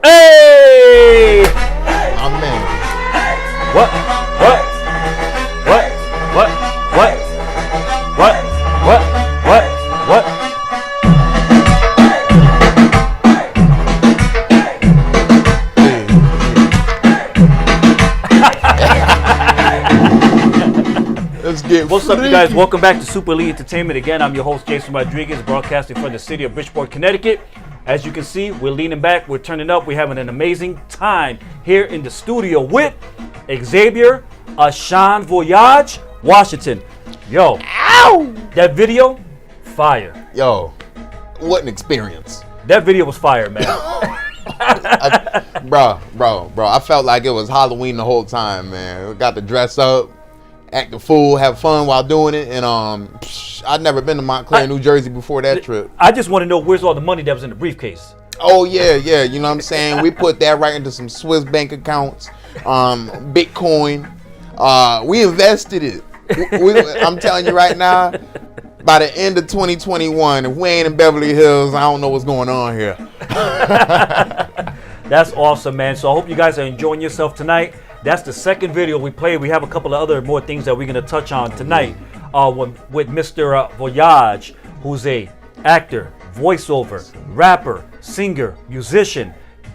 Hey! My man. What? Let's get What's up, you guys? Welcome back to Super Elite Entertainment. Again, I'm your host, Jason Rodriguez, broadcasting from the city of Bridgeport, Connecticut. As you can see, we're leaning back, we're turning up, we're having an amazing time here in the studio with Xavier Ashón, Voyage, Washington. Yo, ow! That video, fire. Yo, what an experience. That video was fire, man. Bro, I felt like it was Halloween the whole time, man. We got to dress up, act a fool, have fun while doing it, and I'd never been to Montclair, New Jersey before that trip. I just want to know where's all the money that was in the briefcase. Oh yeah, you know what I'm saying? We put that right into some Swiss bank accounts, Bitcoin. We invested it. I'm telling you right now, by the end of 2021, if we ain't in Beverly Hills, I don't know what's going on here. That's awesome, man. So I hope you guys are enjoying yourself tonight. That's the second video we played. We have a couple of other more things that we're going to touch on tonight with Mr. Voyage, who's a actor, voiceover, rapper, singer, musician,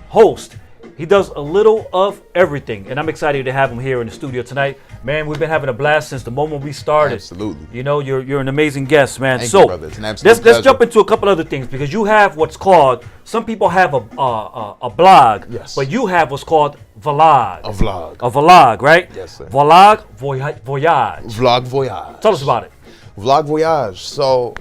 host. He does a little of everything, and I'm excited to have him here in the studio tonight. Man, we've been having a blast since the moment we started. Absolutely. You know, you're an amazing guest, man. Thank so you, brother. It's an absolute let's jump into a couple other things, because you have what's called, some people have a blog, yes, but you have what's called vlog. A vlog. A vlog, right? Yes, sir. Vlog Voyage. Vlog Voyage. Tell us about it. Vlog Voyage. So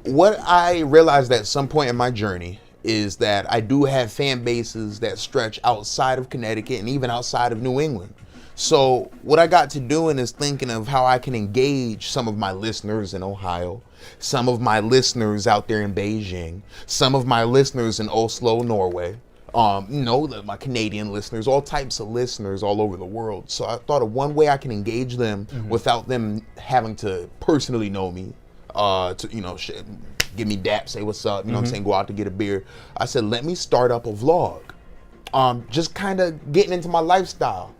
what I realized at some point in my journey is that I do have fan bases that stretch outside of Connecticut and even outside of New England. So what I got to doing is thinking of how I can engage some of my listeners in Ohio, some of my listeners out there in Beijing, some of my listeners in Oslo, Norway, my Canadian listeners, all types of listeners all over the world. So I thought of one way I can engage them without them having to personally know me, give me dap, say what's up, you know what I'm saying, go out to get a beer. I said, let me start up a vlog. Just kind of getting into my lifestyle.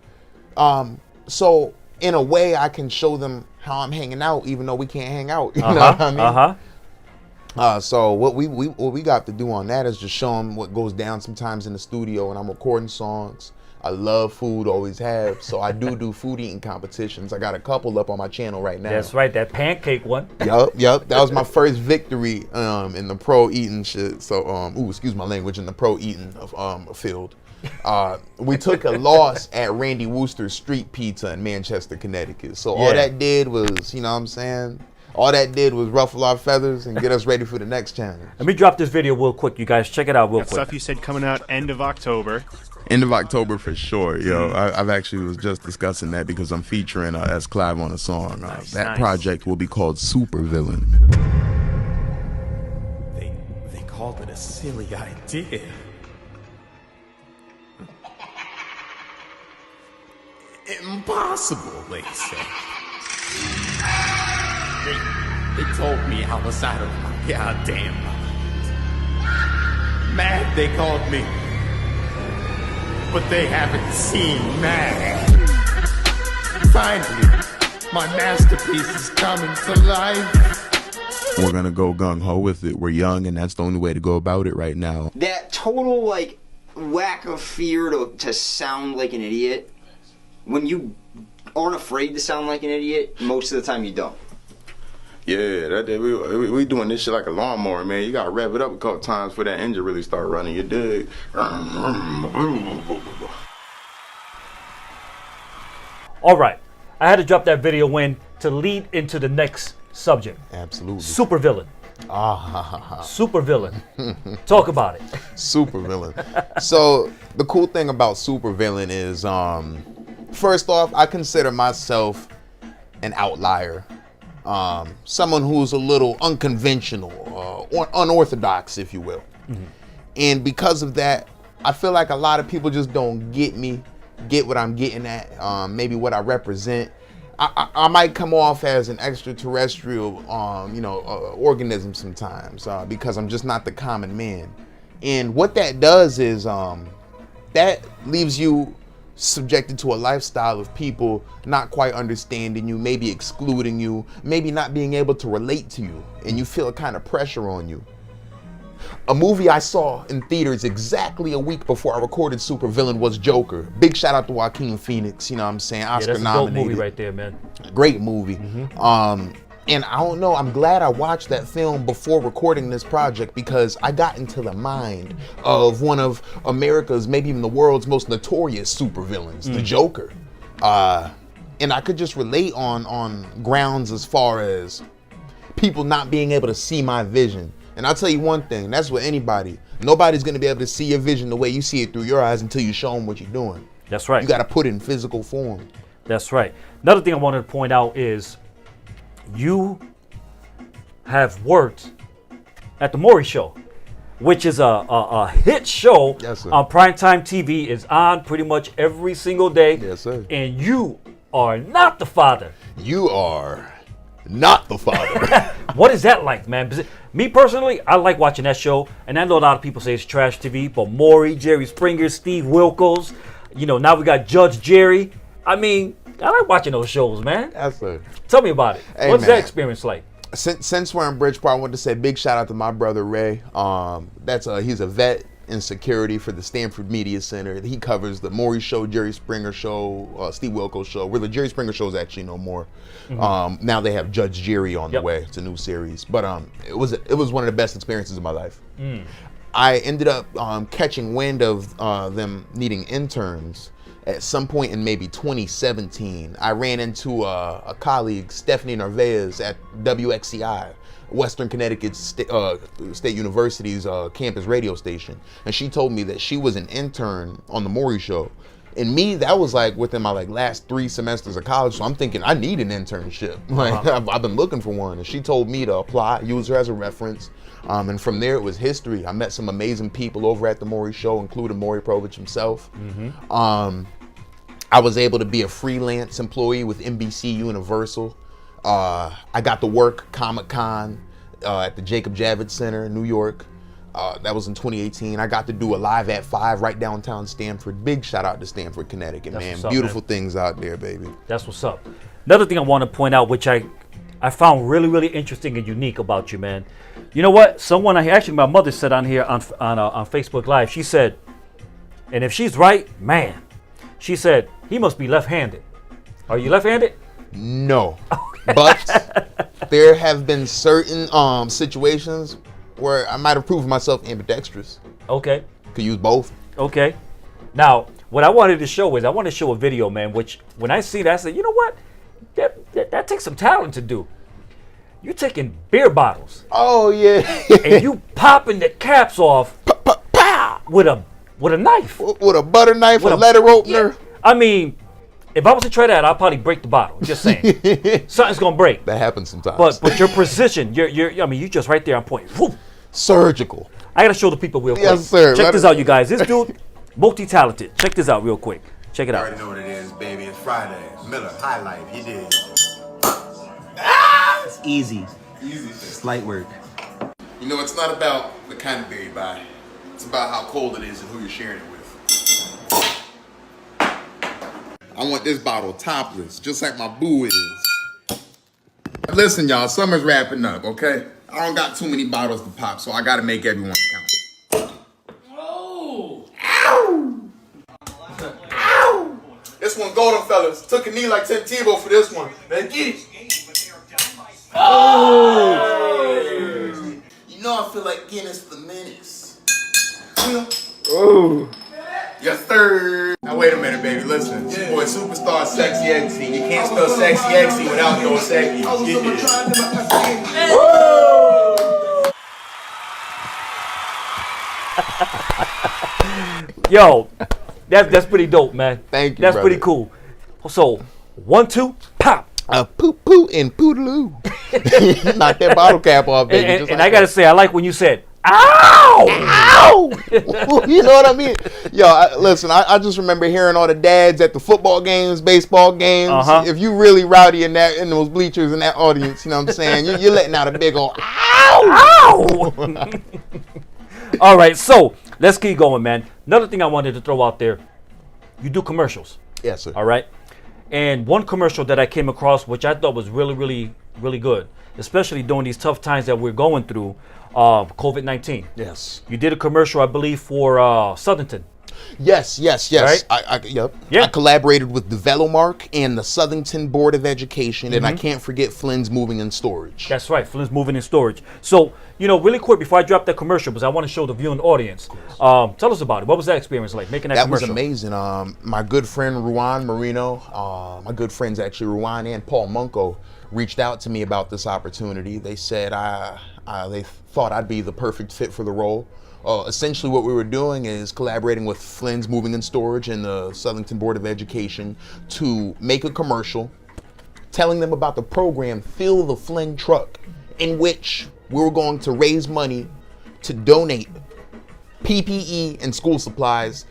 So in a way I can show them how I'm hanging out, even though we can't hang out. You know what I mean? So what we got to do on that is just show them what goes down sometimes in the studio when I'm recording songs. I love food, always have. So I do food eating competitions. I got a couple up on my channel right now. That's right, that pancake one. Yep. That was my first victory in the pro eating shit. So excuse my language, in the pro eating field. We took a loss at Randy Wooster's Street Pizza in Manchester, Connecticut. So all that did was, you know what I'm saying? All that did was ruffle our feathers and get us ready for the next challenge. Let me drop this video real quick. You guys check it out real quick. Stuff you said coming out end of October. End of October for sure, yo. I've actually was just discussing that because I'm featuring S. Clive on a song. That project will be called Super Villain. They called it a silly idea. Impossible, they say. They told me I was out of my goddamn mind. Mad, they called me. But they haven't seen mad. Finally, my masterpiece is coming to life. We're gonna go gung-ho with it. We're young, and that's the only way to go about it right now. That total, like, lack of fear to sound like an idiot. When you aren't afraid to sound like an idiot, most of the time you don't. Yeah, we doing this shit like a lawnmower, man. You gotta rev it up a couple times for that engine really start running. You dig? All right, I had to drop that video in to lead into the next subject. Absolutely. Super villain. Super villain. Talk about it. Super villain. So the cool thing about super villain is, first off, I consider myself an outlier. Someone who's a little unconventional, or unorthodox, if you will. And because of that, I feel like a lot of people just don't get me, get what I'm getting at, maybe what I represent. I might come off as an extraterrestrial, organism sometimes, because I'm just not the common man. And what that does is, that leaves you subjected to a lifestyle of people not quite understanding you, maybe excluding you, maybe not being able to relate to you, and you feel a kind of pressure on you. A movie I saw in theaters exactly a week before I recorded Super Villain was Joker. Big shout out to Joaquin Phoenix, you know what I'm saying, Oscar that's nominated. A dope movie right there, man. Great movie. And I don't know, I'm glad I watched that film before recording this project, because I got into the mind of one of America's, maybe even the world's most notorious supervillains, the Joker. And I could just relate on grounds as far as people not being able to see my vision. And I'll tell you one thing, that's with anybody. Nobody's gonna be able to see your vision the way you see it through your eyes until you show them what you're doing. That's right. You gotta put it in physical form. That's right. Another thing I wanted to point out is you have worked at the Maury Show, which is a hit show on primetime TV. Is on pretty much every single day. Yes, sir. And you are not the father. You are not the father. What is that like, man? Me personally, I like watching that show, and I know a lot of people say it's trash TV, but Maury, Jerry Springer, Steve Wilkos, now we got Judge Jerry. I mean, I like watching those shows, man. Absolutely. Tell me about it. Hey, What's man. that experience like? Since we're in Bridgeport, I want to say big shout out to my brother Ray. He's a vet in security for the Stanford Media Center. He covers the Maury Show, Jerry Springer Show, Steve Wilkos Show. Where the Jerry Springer Show is actually no more. Mm-hmm. Now they have Judge Jerry on the way. It's a new series, but it was one of the best experiences of my life. I ended up catching wind of them needing interns at some point in maybe 2017. I ran into a colleague, Stephanie Narvaez, at WXCI, Western Connecticut State University's campus radio station. And she told me that she was an intern on the Maury Show. And me, that was like within my last 3 semesters of college. So I'm thinking I need an internship. I've been looking for one. And she told me to apply, use her as a reference. And from there, it was history. I met some amazing people over at the Maury Show, including Maury Povich himself. I was able to be a freelance employee with NBC Universal. I got to work Comic-Con at the Jacob Javits Center in New York. That was in 2018. I got to do a Live at 5 right downtown Stamford. Big shout out to Stamford, Connecticut, man. Beautiful things out there, baby. That's what's up. Another thing I want to point out, which I found really, really interesting and unique about you, man. You know what? My mother said on here on Facebook Live, she said, and if she's right, man, she said, he must be left-handed. Are you left-handed? No. But there have been certain situations where I might have proven myself ambidextrous. Okay. Could use both. Okay. Now, what I wanted to show is I want to show a video, man, which when I see that, I said, you know what? That takes some talent to do. You're taking beer bottles. Oh, yeah. And you popping the caps off with a knife. With a butter knife, a letter opener. Yeah. I mean, if I was to try that, I'd probably break the bottle. Just saying. Something's going to break. That happens sometimes. But your precision, you're just right there on point. Whoop. Surgical. I got to show the people real quick. Yes, sir. Check this out, you guys. This dude, multi-talented. Check this out real quick. Check it out. You already know what it is, baby. It's Friday. Miller, High Life. He did. It's easy. Easy. It's light work. You know, it's not about the kind of beer you buy. It's about how cold it is and who you're sharing it with. I want this bottle topless, just like my boo is. Listen, y'all, summer's wrapping up, okay? I don't got too many bottles to pop, so I gotta make everyone count. Oh! Ow! Ow! This one golden, fellas. Took a knee like Tim Tebow for this one. Man, get it. Oh! You know I feel like Guinness for the minutes. Oh! Yes, sir. Now wait a minute, baby. Listen, it's your boy Superstar Sexy XC. You can't spell Sexy XC without Dos Equis. Yo, that's pretty dope, man. Thank you, That's brother. pretty cool. So, 1, 2, pop. Poop poo and poodaloo. Knock that bottle cap off, baby. And I gotta say, I like when you said, ow! Ow! You know what I mean? Yo, listen, I just remember hearing all the dads at the football games, baseball games. If you really rowdy in those bleachers in that audience, you know what I'm saying? You're letting out a big old ow! Ow! All right, so let's keep going, man. Another thing I wanted to throw out there, you do commercials. Yes, sir. All right. And one commercial that I came across, which I thought was really, really, really good, especially during these tough times that we're going through, COVID-19. Yes. You did a commercial, I believe, for Southington. Yes. Right? I collaborated with Develomark and the Southington Board of Education, and I can't forget Flynn's Moving and Storage. That's right, Flynn's Moving and Storage. So, really quick before I drop that commercial, because I want to show the viewing audience. Tell us about it. What was that experience like, making that commercial? That was amazing. My good friend Ruan Marino, my good friends actually Ruan and Paul Munko, reached out to me about this opportunity. They said they thought I'd be the perfect fit for the role. Essentially what we were doing is collaborating with Flynn's Moving and Storage and the Southington Board of Education to make a commercial telling them about the program Fill the Flynn Truck, in which we were going to raise money to donate PPE and school supplies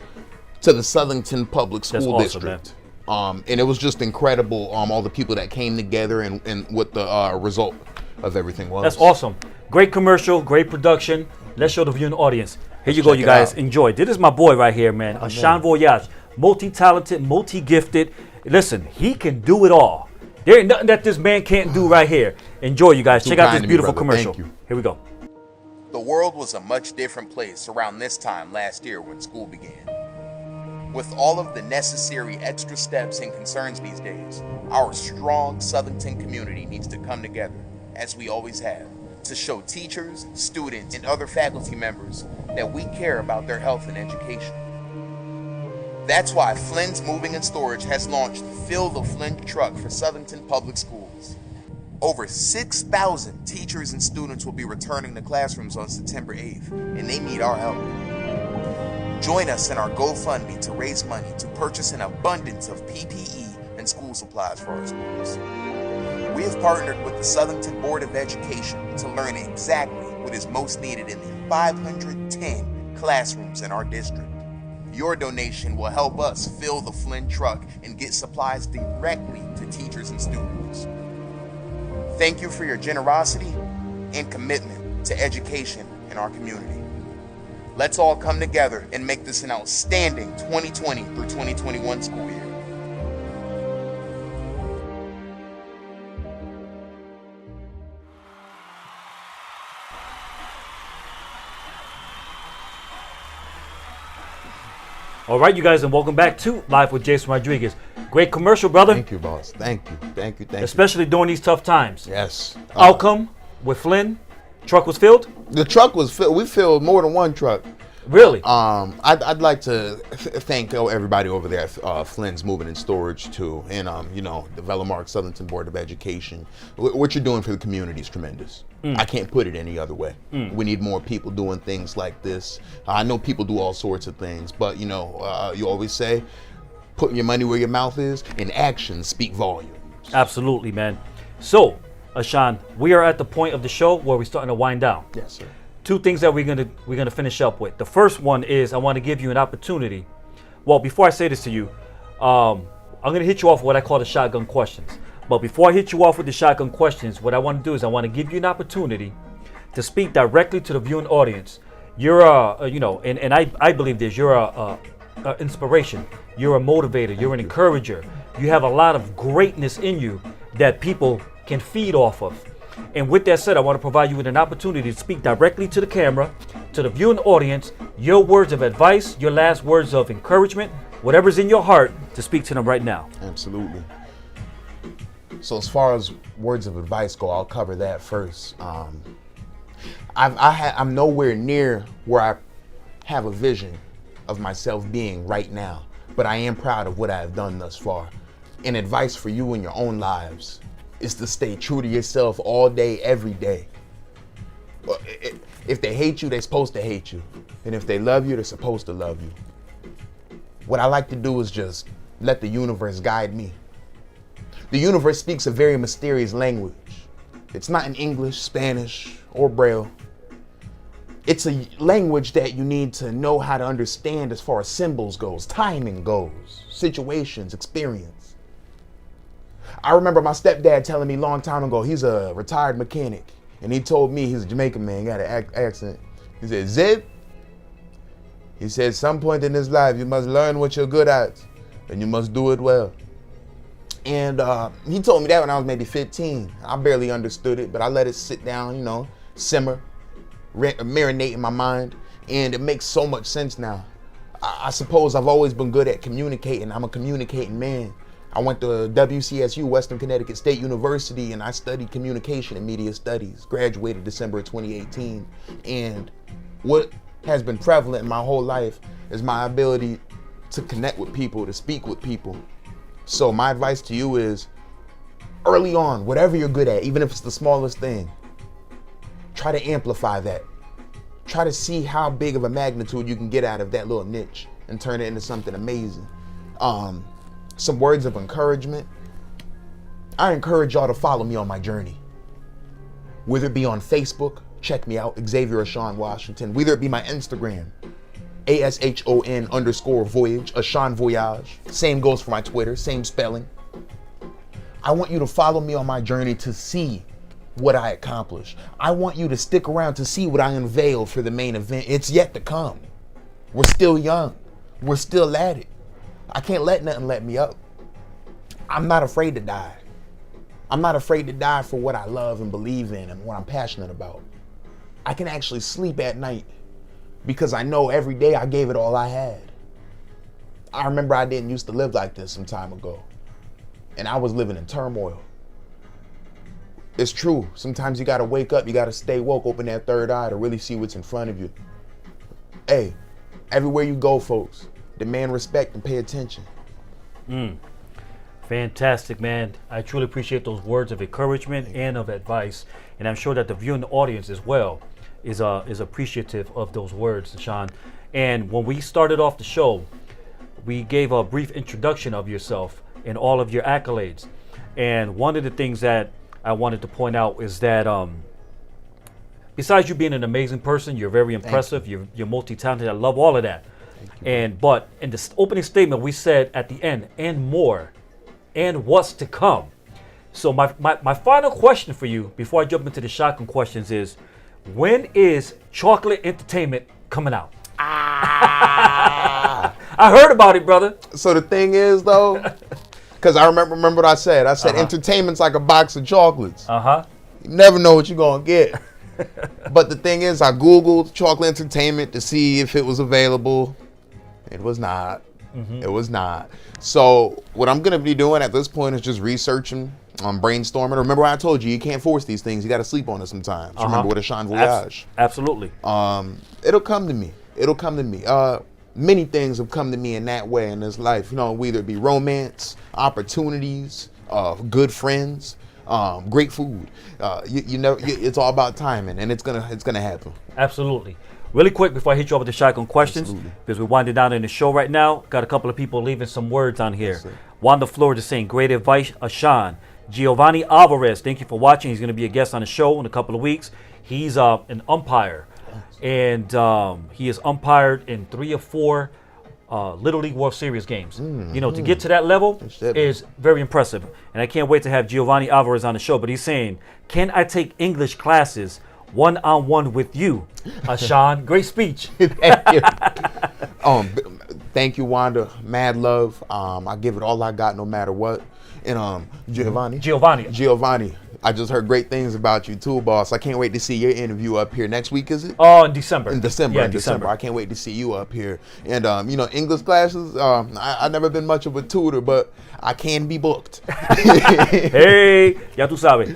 to the Southington Public School District. And it was just incredible, all the people that came together and what the result of everything was. That's awesome. Great commercial, great production. Let's show the viewing audience. Here you go, Check you it guys. out. Enjoy. This is my boy right here, man. Ashón Voyage. Multi-talented, multi-gifted. Listen, he can do it all. There ain't nothing that this man can't do right here. Enjoy, you guys. Too Check out kind this to me, beautiful brother. commercial. Thank you. Here we go. The world was a much different place around this time last year when school began. With all of the necessary extra steps and concerns these days, our strong Southington community needs to come together, as we always have, to show teachers, students, and other faculty members that we care about their health and education. That's why Flynn's Moving and Storage has launched Fill the Flynn Truck for Southington Public Schools. Over 6,000 teachers and students will be returning to classrooms on September 8th, and they need our help. Join us in our GoFundMe to raise money to purchase an abundance of PPE and school supplies for our schools. We have partnered with the Southington Board of Education to learn exactly what is most needed in the 510 classrooms in our district. Your donation will help us fill the Flynn truck and get supplies directly to teachers and students. Thank you for your generosity and commitment to education in our community. Let's all come together and make this an outstanding 2020 through 2021 school year. All right, you guys, and welcome back to Live with Jason Rodriguez. Great commercial, brother. Thank you, boss. Thank you. Thank you. Thank you. Especially during these tough times. Yes. Outcome with Flynn. Truck was filled? The truck was filled. We filled more than one truck. Really? I'd like to thank everybody over there at Flynn's Moving and Storage too, and the Velamark Southington Board of Education. What you're doing for the community is tremendous. I can't put it any other way. We need more people doing things like this. I know people do all sorts of things, but you always say, putting your money where your mouth is, and actions speak volumes. Absolutely, man. So, Ashón, we are at the point of the show where we're starting to wind down. Yes, sir. Two things that we're gonna finish up with. The first one is I want to give you an opportunity. Well, before I say this to you, I'm gonna hit you off with what I call the shotgun questions. But before I hit you off with the shotgun questions, what I want to do is I want to give you an opportunity to speak directly to the viewing audience. You're I believe this. You're a inspiration. You're a motivator. You're an encourager. You have a lot of greatness in you that people can feed off of. And with that said, I want to provide you with an opportunity to speak directly to the camera, to the viewing audience, your words of advice, your last words of encouragement, whatever's in your heart, to speak to them right now. Absolutely. So as far as words of advice go, I'll cover that first. I'm nowhere near where I have a vision of myself being right now, but I am proud of what I have done thus far. And advice for you in your own lives is to stay true to yourself all day, every day. If they hate you, they're supposed to hate you. And if they love you, they're supposed to love you. What I like to do is just let the universe guide me. The universe speaks a very mysterious language. It's not in English, Spanish, or Braille. It's a language that you need to know how to understand as far as symbols goes, timing goes, situations, experience. I remember my stepdad telling me a long time ago, he's a retired mechanic, and he told me, he's a Jamaican man, got an accent. He said, Zeb, he said, some point in this life, you must learn what you're good at, and you must do it well. And he told me that when I was maybe 15. I barely understood it, but I let it sit down, simmer, marinate in my mind, and it makes so much sense now. I suppose I've always been good at communicating. I'm a communicating man. I went to WCSU, Western Connecticut State University, and I studied communication and media studies. Graduated December of 2018. And what has been prevalent in my whole life is my ability to connect with people, to speak with people. So my advice to you is, early on, whatever you're good at, even if it's the smallest thing, try to amplify that. Try to see how big of a magnitude you can get out of that little niche and turn it into something amazing. Some words of encouragement. I encourage y'all to follow me on my journey. Whether it be on Facebook, check me out, Xavier Ashón Washington. Whether it be my Instagram, ASHON_voyage, Ashón Voyage. Same goes for my Twitter, same spelling. I want you to follow me on my journey to see what I accomplish. I want you to stick around to see what I unveil for the main event. It's yet to come. We're still young. We're still at it. I can't let nothing let me up. I'm not afraid to die. I'm not afraid to die for what I love and believe in and what I'm passionate about. I can actually sleep at night because I know every day I gave it all I had. I remember I didn't used to live like this some time ago, and I was living in turmoil. It's true. Sometimes you gotta wake up, you gotta stay woke, open that third eye to really see what's in front of you. Hey, everywhere you go, folks, demand respect and pay attention. Fantastic, man. I truly appreciate those words of encouragement and of advice, and I'm sure that the viewing audience as well is appreciative of those words, Ashón. And when we started off the show, we gave a brief introduction of yourself and all of your accolades. And one of the things that I wanted to point out is that besides you being an amazing person, you're very impressive, you're multi-talented. I love all of that. But in the opening statement, we said at the end, and more, and what's to come. So my final question for you before I jump into the shotgun questions is, when is Chocolate Entertainment coming out? I heard about it, brother. So the thing is, though, because I remember what I said. I said entertainment's like a box of chocolates. You never know what you're going to get. But the thing is, I Googled Chocolate Entertainment to see if it was available. It was not. It was not. So what I'm going to be doing at this point is just researching, brainstorming. Remember I told you can't force these things. You got to sleep on it sometimes. Remember with Ashón Voyage. Absolutely. It'll come to me. It'll come to me. Many things have come to me in that way in this life. Whether it be romance, opportunities, good friends, great food. It's all about timing, and it's gonna happen. Absolutely. Really quick before I hit you up with the shotgun questions, because we're winding down in the show right now. Got a couple of people leaving some words on here. Wanda Flores is saying, great advice, Ashón. Giovanni Alvarez, thank you for watching. He's going to be a guest on the show in a couple of weeks. He's an umpire, and he has umpired in 3 or 4 Little League World Series games. To get to that level is very impressive. And I can't wait to have Giovanni Alvarez on the show. But he's saying, can I take English classes one-on-one with you, Ashón? Great speech. Thank you. Thank you, Wanda. Mad love. I give it all I got no matter what. And Giovanni. I just heard great things about you too, boss. I can't wait to see your interview up here next week, is it? Oh, in December. In December. I can't wait to see you up here. And, English classes, I've never been much of a tutor, but I can be booked. Hey, ya tú sabes.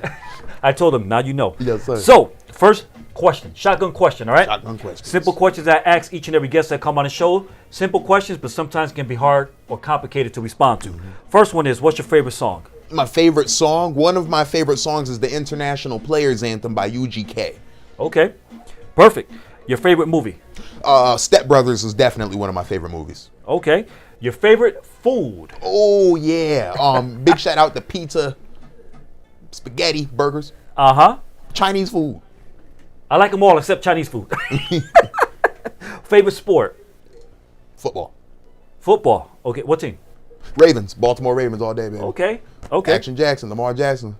I told him, now you know. Yes, sir. So, first question, shotgun question, all right? Shotgun question. Simple questions I ask each and every guest that come on the show. Simple questions, but sometimes can be hard or complicated to respond to. First one is, what's your favorite song? My favorite song? One of my favorite songs is the International Players Anthem by UGK. Okay, perfect. Your favorite movie? Step Brothers is definitely one of my favorite movies. Okay. Your favorite food? Oh, yeah. Big shout out to pizza, spaghetti, burgers. Chinese food. I like them all except Chinese food. Favorite sport? Football. Okay, what team? Ravens. Baltimore Ravens all day, baby. Okay. Action Jackson, Lamar Jackson.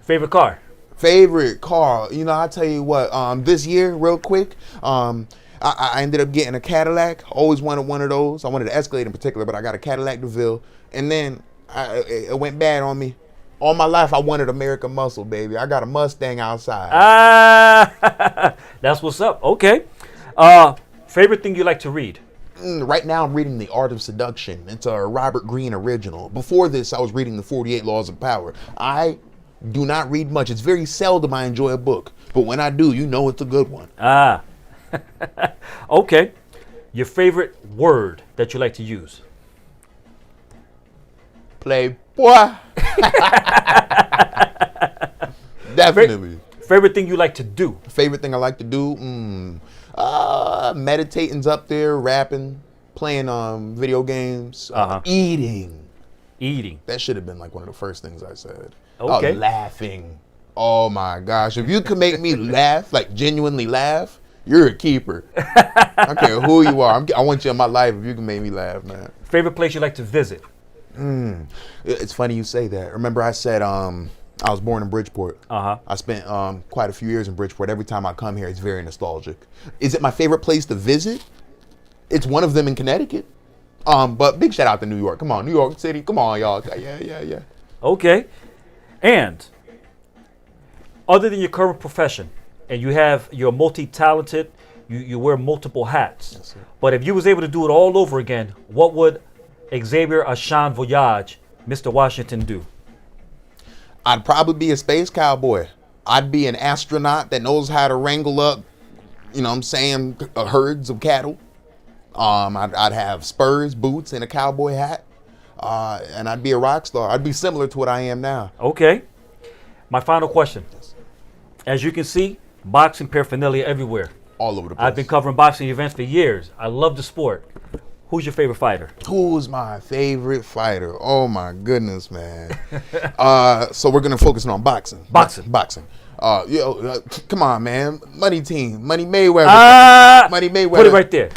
Favorite car? I tell you what, this year, real quick, I ended up getting a Cadillac. Always wanted one of those. I wanted an Escalade in particular, but I got a Cadillac DeVille. And then it went bad on me. All my life, I wanted American Muscle, baby. I got a Mustang outside. That's what's up. Okay. Favorite thing you like to read? Right now, I'm reading The Art of Seduction. It's a Robert Greene original. Before this, I was reading The 48 Laws of Power. I do not read much. It's very seldom I enjoy a book. But when I do, it's a good one. Okay. Your favorite word that you like to use? Playboy. Definitely. Favorite thing you like to do? Favorite thing I like to do? Meditating's up there, rapping, playing video games, eating. That should have been like one of the first things I said. Okay. Laughing. Oh my gosh. If you can make me laugh, like genuinely laugh, you're a keeper. I don't care who you are. I want you in my life if you can make me laugh, man. Favorite place you like to visit? It's funny you say that. Remember I said I was born in Bridgeport. Uh-huh. I spent quite a few years in Bridgeport. Every time I come here, it's very nostalgic. Is it my favorite place to visit? It's one of them in Connecticut. But big shout out to New York. Come on, New York City. Come on, y'all. Yeah. Okay. And other than your current profession, and you're multi-talented, you wear multiple hats. Yes, sir. But if you was able to do it all over again, what would Xavier Ashón Voyage, Mr. Washington, do? I'd probably be a space cowboy. I'd be an astronaut that knows how to wrangle up, herds of cattle. I'd have spurs, boots, and a cowboy hat. And I'd be a rock star. I'd be similar to what I am now. Okay. My final question. As you can see, boxing paraphernalia everywhere. All over the place. I've been covering boxing events for years. I love the sport. Who's your favorite fighter? Who's my favorite fighter? Oh my goodness, man. So we're gonna focus on boxing. Boxing. Come on, man. Money team. Money Mayweather. Money Mayweather. Put it right there.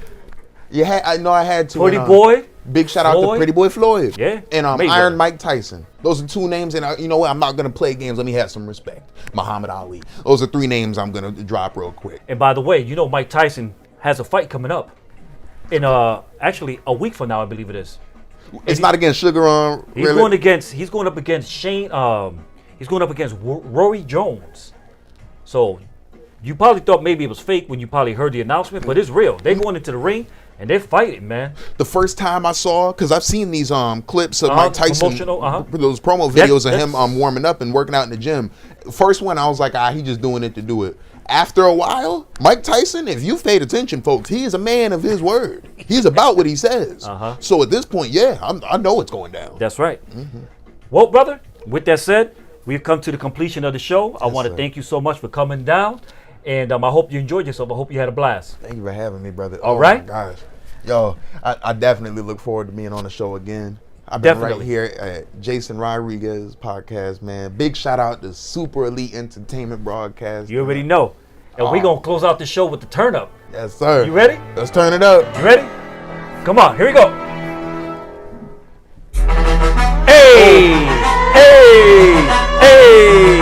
Yeah, I know I had to. Pretty Boy. Big shout out to Pretty Boy Floyd. Yeah. And Iron Mike Tyson. Those are two names, and you know what? I'm not gonna play games. Let me have some respect. Muhammad Ali. Those are three names I'm gonna drop real quick. And by the way, Mike Tyson has a fight coming up in actually a week from now, I believe it is. It's not against Sugar on. He's going up against Shane. He's going up against Rory Jones. So you probably thought maybe it was fake when you probably heard the announcement, but it's real. They're going into the ring and they're fighting, man. The first time I saw, because I've seen these clips of Mike Tyson, those promo videos of him warming up and working out in the gym. The first one, I was like, he just doing it to do it. After a while, Mike Tyson, if you've paid attention, folks, he is a man of his word. He's about what he says. So at this point, I know it's going down. That's right. Mm-hmm. Well, brother, with that said, we've come to the completion of the show. I want to thank you so much for coming down. And I hope you enjoyed yourself. I hope you had a blast. Thank you for having me, brother. All right. My gosh. Yo, I definitely look forward to being on the show again. I've been right here at Jason Rodriguez podcast, man. Big shout out to Super Elite Entertainment Broadcast. You already know. And we're going to close out the show with the turn up. Yes, sir. You ready? Let's turn it up. You ready? Come on. Here we go. Hey! Hey! Hey!